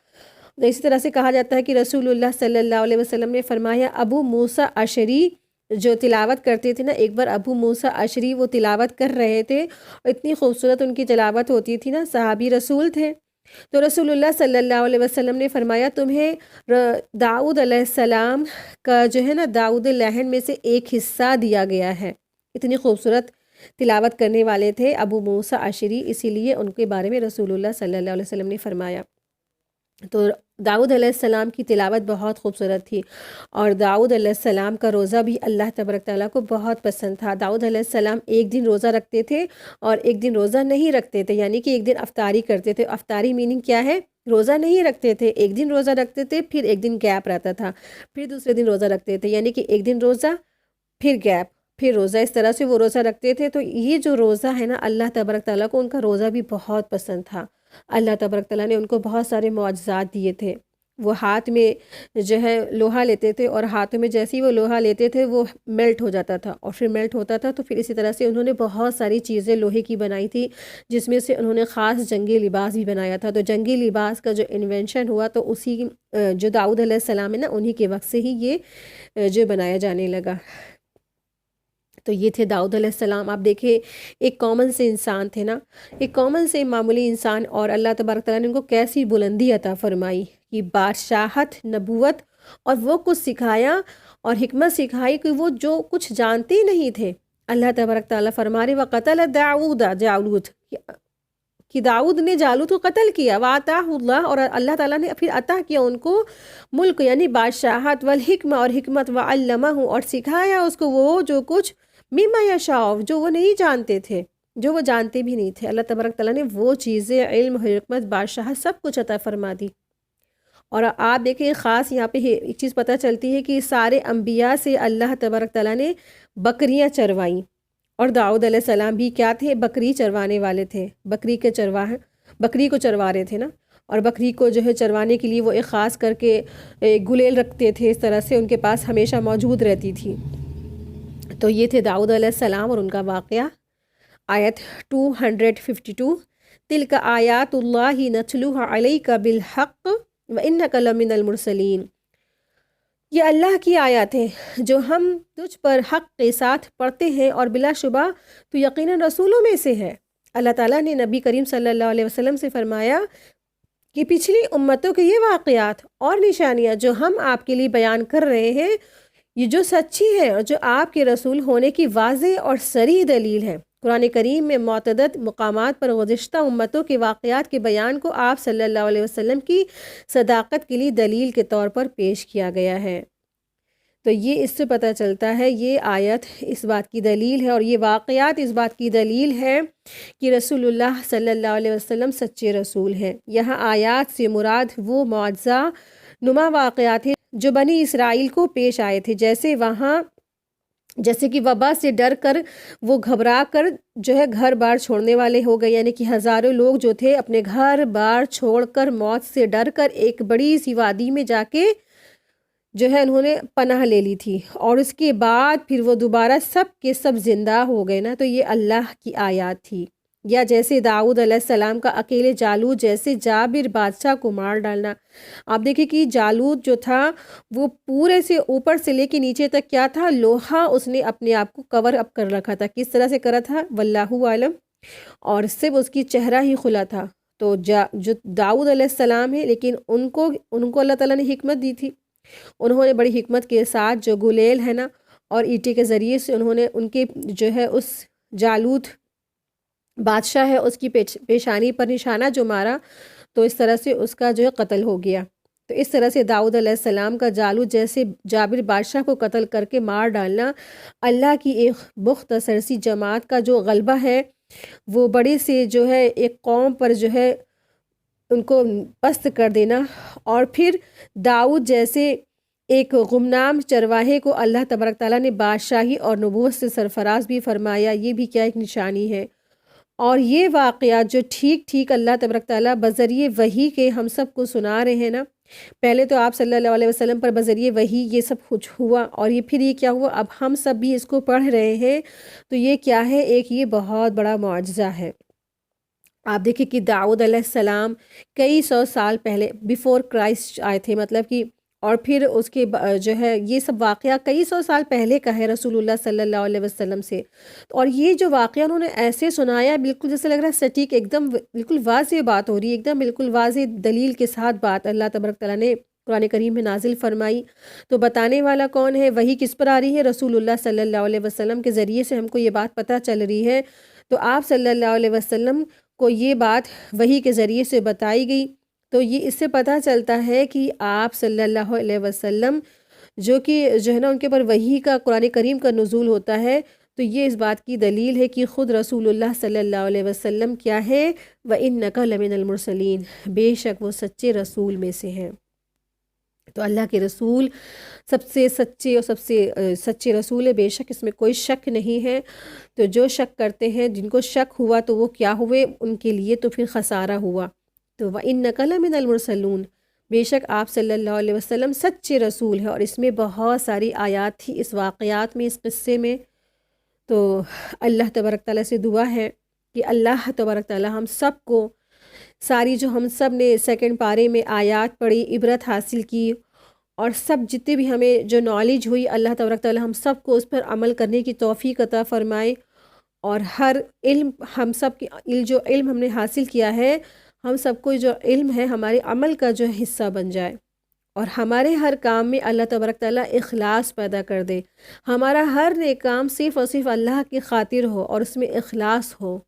اسی طرح سے کہا جاتا ہے کہ رسول اللہ صلی اللہ علیہ وسلم نے فرمایا ابو موسیٰ اشعری جو تلاوت کرتے تھے نا، ایک بار ابو موسیٰ اشعری وہ تلاوت کر رہے تھے اور اتنی خوبصورت ان کی تلاوت ہوتی تھی نا، صحابی رسول تھے. تو رسول اللہ صلی اللہ علیہ وسلم نے فرمایا تمہیں داؤد علیہ السلام کا جو ہے نا داؤد لہن میں سے ایک حصہ دیا گیا ہے. اتنی خوبصورت تلاوت کرنے والے تھے ابو موسیٰ اشعری، اسی لیے ان کے بارے میں رسول اللہ صلی اللہ علیہ وسلم نے فرمایا. تو داؤد علیہ السلام کی تلاوت بہت خوبصورت تھی اور داؤد علیہ السلام کا روزہ بھی اللہ تبارک تعالیٰ کو بہت پسند تھا. داؤد علیہ السلام ایک دن روزہ رکھتے تھے اور ایک دن روزہ نہیں رکھتے تھے. یعنی کہ ایک دن افطاری کرتے تھے. افطاری میننگ کیا ہے؟ روزہ نہیں رکھتے تھے. ایک دن روزہ رکھتے تھے پھر ایک دن گیپ رہتا تھا، پھر دوسرے دن روزہ رکھتے تھے. یعنی کہ ایک دن روزہ پھر گیپ پھر روزہ، اس طرح سے وہ روزہ رکھتے تھے. تو یہ جو روزہ ہے نا اللہ تبارک تعالیٰ کو ان کا روزہ بھی بہت پسند تھا. اللہ تبارک تعالیٰ نے ان کو بہت سارے معجزات دیے تھے. وہ ہاتھ میں جو ہے لوہا لیتے تھے اور ہاتھوں میں جیسے ہی وہ لوہا لیتے تھے وہ میلٹ ہو جاتا تھا اور پھر میلٹ ہوتا تھا. تو پھر اسی طرح سے انہوں نے بہت ساری چیزیں لوہے کی بنائی تھی جس میں سے انہوں نے خاص جنگی لباس بھی بنایا تھا. تو جنگی لباس کا جو انوینشن ہوا تو اسی جو داؤد علیہ السلام ہے نا انہی کے وقت سے ہی یہ جو بنایا جانے لگا. تو یہ تھے داؤد علیہ السلام. آپ دیکھیں ایک کامن سے انسان تھے نا، ایک کامن سے معمولی انسان، اور اللہ تبارک تعالیٰ نے ان کو کیسی بلندی عطا فرمائی کہ بادشاہت، نبوت، اور وہ کچھ سکھایا اور حکمت سکھائی کہ وہ جو کچھ جانتے نہیں تھے اللہ تبارک تعالیٰ فرما رہے وقتل داؤد جالوت کہ داؤد نے جالوت کو قتل کیا، وآتاہ اللہ، اور اللہ تعالیٰ نے پھر عطا کیا ان کو ملک یعنی بادشاہت، والحکمہ، اور حکمت، وعلمہ، اور سکھایا اس کو وہ جو کچھ مما یشاء جو وہ نہیں جانتے تھے، جو وہ جانتے بھی نہیں تھے۔ اللہ تبارک تعالیٰ نے وہ چیزیں، علم، حکمت، بادشاہت سب کچھ عطا فرما دی۔ اور آپ دیکھیں خاص یہاں پہ ایک چیز پتہ چلتی ہے کہ سارے انبیاء سے اللہ تبارک تعالیٰ نے بکریاں چروائیں، اور داؤد علیہ السلام بھی کیا تھے؟ بکری چروانے والے تھے، بکری کو چروا رہے تھے نا، اور بکری کو جو ہے چروانے کے لیے وہ ایک خاص کر کے گلیل رکھتے تھے، اس طرح سے ان کے پاس ہمیشہ موجود رہتی تھی۔ تو یہ تھے داؤد علیہ السلام اور ان کا واقعہ۔ آیت 252 تلک آیات اللہ نتلوها علیک بالحق وانک لمن المرسلین، یہ اللہ کی آیات ہیں جو ہم تجھ پر حق کے ساتھ پڑھتے ہیں، اور بلا شبہ تو یقیناً رسولوں میں سے ہے۔ اللہ تعالیٰ نے نبی کریم صلی اللہ علیہ وسلم سے فرمایا کہ پچھلی امتوں کے یہ واقعات اور نشانیاں جو ہم آپ کے لیے بیان کر رہے ہیں، یہ جو سچی ہے اور جو آپ کے رسول ہونے کی واضح اور صریح دلیل ہے۔ قرآن کریم میں متعدد مقامات پر گزشتہ امتوں کے واقعات کے بیان کو آپ صلی اللہ علیہ وسلم کی صداقت کے لیے دلیل کے طور پر پیش کیا گیا ہے۔ تو یہ اس سے پتہ چلتا ہے، یہ آیت اس بات کی دلیل ہے، اور یہ واقعات اس بات کی دلیل ہے کہ رسول اللہ صلی اللہ علیہ وسلم سچے رسول ہیں۔ یہاں آیات سے مراد وہ معجزہ نما واقعات ہیں جو بنی اسرائیل کو پیش آئے تھے، جیسے کہ وبا سے ڈر کر وہ گھبرا کر جو ہے گھر بار چھوڑنے والے ہو گئے، یعنی کہ ہزاروں لوگ جو تھے اپنے گھر بار چھوڑ کر، موت سے ڈر کر ایک بڑی سی وادی میں جا کے جو ہے انہوں نے پناہ لے لی تھی، اور اس کے بعد پھر وہ دوبارہ سب کے سب زندہ ہو گئے نا۔ تو یہ اللہ کی آیات تھی۔ یا جیسے داؤد علیہ السلام کا اکیلے جالوت جیسے جابر بادشاہ کو مار ڈالنا۔ آپ دیکھیں کہ جالوت جو تھا وہ پورے سے اوپر سے لے کے نیچے تک کیا تھا؟ لوہا اس نے اپنے آپ کو کور اپ کر رکھا تھا۔ کس طرح سے کرا تھا؟ واللہ عالم، اور صرف اس کی چہرہ ہی کھلا تھا۔ تو جو داؤد علیہ السلام ہے، لیکن ان کو اللہ تعالیٰ نے حکمت دی تھی، انہوں نے بڑی حکمت کے ساتھ جو گلیل ہے نا اور اینٹے کے ذریعے سے انہوں نے ان کے جو ہے اس جالوت بادشاہ ہے اس کی پیشانی پر نشانہ جو مارا، تو اس طرح سے اس کا جو ہے قتل ہو گیا۔ تو اس طرح سے داؤد علیہ السلام کا جالوت جیسے جابر بادشاہ کو قتل کر کے مار ڈالنا، اللہ کی ایک مختصر سی جماعت کا جو غلبہ ہے، وہ بڑے سے جو ہے ایک قوم پر جو ہے ان کو پست کر دینا، اور پھر داؤد جیسے ایک غمنام چرواہے کو اللہ تبارک تعالیٰ نے بادشاہی اور نبوت سے سرفراز بھی فرمایا، یہ بھی کیا ایک نشانی ہے۔ اور یہ واقعات جو ٹھیک اللہ تبارک تعالیٰ بذریعہ وحی کے ہم سب کو سنا رہے ہیں نا، پہلے تو آپ صلی اللہ علیہ وسلم پر بذریعہ وحی یہ سب کچھ ہوا، اور یہ پھر یہ کیا ہوا، اب ہم سب بھی اس کو پڑھ رہے ہیں، تو یہ کیا ہے؟ ایک یہ بہت بڑا معجزہ ہے۔ آپ دیکھیں کہ داؤد علیہ السلام کئی سو سال پہلے بیفور کرائسٹ آئے تھے، مطلب کہ، اور پھر اس کے جو ہے یہ سب واقعہ کئی سو سال پہلے کا ہے رسول اللہ صلی اللہ علیہ وسلم سے، اور یہ جو واقعہ انہوں نے ایسے سنایا بالکل جیسے لگ رہا ہے سٹیک، ایک دم بالکل واضح بات ہو رہی ہے، ایک دم بالکل واضح دلیل کے ساتھ بات اللہ تبارک تعالیٰ نے قرآن کریم میں نازل فرمائی۔ تو بتانے والا کون ہے؟ وہی کس پر آ رہی ہے؟ رسول اللہ صلی اللہ علیہ وسلم کے ذریعے سے ہم کو یہ بات پتہ چل رہی ہے۔ تو آپ صلی اللہ علیہ وسلم کو یہ بات وحی کے ذریعے سے بتائی گئی، تو یہ اس سے پتہ چلتا ہے کہ آپ صلی اللہ علیہ وسلم جو ہے نا ان کے پر وحی کا قرآن کریم کا نزول ہوتا ہے، تو یہ اس بات کی دلیل ہے کہ خود رسول اللہ صلی اللہ علیہ وسلم کیا ہے؟ وَإِنَّكَ لَمِنَ الْمُرْسَلِينَ، بے شک وہ سچے رسول میں سے ہیں۔ تو اللہ کے رسول سب سے سچے اور سب سے سچے رسول ہے، بے شک اس میں کوئی شک نہیں ہے۔ تو جو شک کرتے ہیں، جن کو شک ہوا تو وہ کیا ہوئے؟ ان کے لیے تو پھر خسارہ ہوا۔ تو وَإِنَّكَ لَمِنَ الْمُرْسَلُونَ، بے شک آپ صلی اللہ علیہ وسلم سچے رسول ہیں، اور اس میں بہت ساری آیات تھی اس واقعات میں، اس قصے میں۔ تو اللہ تبارک تعالیٰ سے دعا ہے کہ اللہ تبارک تعالیٰ ہم سب کو ساری جو ہم سب نے سیکنڈ پارے میں آیات پڑھی، عبرت حاصل کی، اور سب جتنے بھی ہمیں جو نالج ہوئی، اللہ تبارک تعالیٰ ہم سب کو اس پر عمل کرنے کی توفیق عطا فرمائے، اور ہر علم ہم سب کی جو علم ہم نے حاصل کیا ہے، ہم سب کو جو علم ہے ہمارے عمل کا جو حصہ بن جائے، اور ہمارے ہر کام میں اللہ تبارک تعالیٰ اخلاص پیدا کر دے، ہمارا ہر نیک کام صرف اور صرف اللہ کی خاطر ہو اور اس میں اخلاص ہو،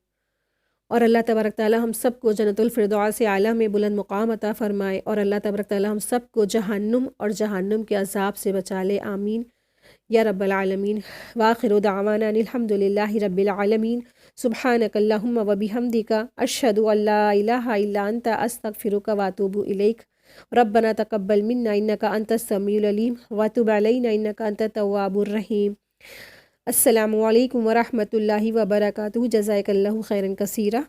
اور اللہ تبارک تعالیٰ ہم سب کو جنت الفردوس اعلیٰ میں بلند مقام عطا فرمائے، اور اللہ تبارک تعالیٰ ہم سب کو جہنم اور جہنم کے عذاب سے بچا لے، آمین یا رب العالمین۔ وآخر دعوانا ان الحمد للہ رب العالمین، سبحانک اللہم و بحمدک، اشہد ان لا الہ الا انت، استغفرک واتوب الیک۔ ربنا تقبل منا انک انت السمیع العلیم وتب علینا انک انت التواب الرحیم۔ السلام علیکم ورحمۃ اللہ وبرکاتہ، جزاک اللہ خیرا کثیرا۔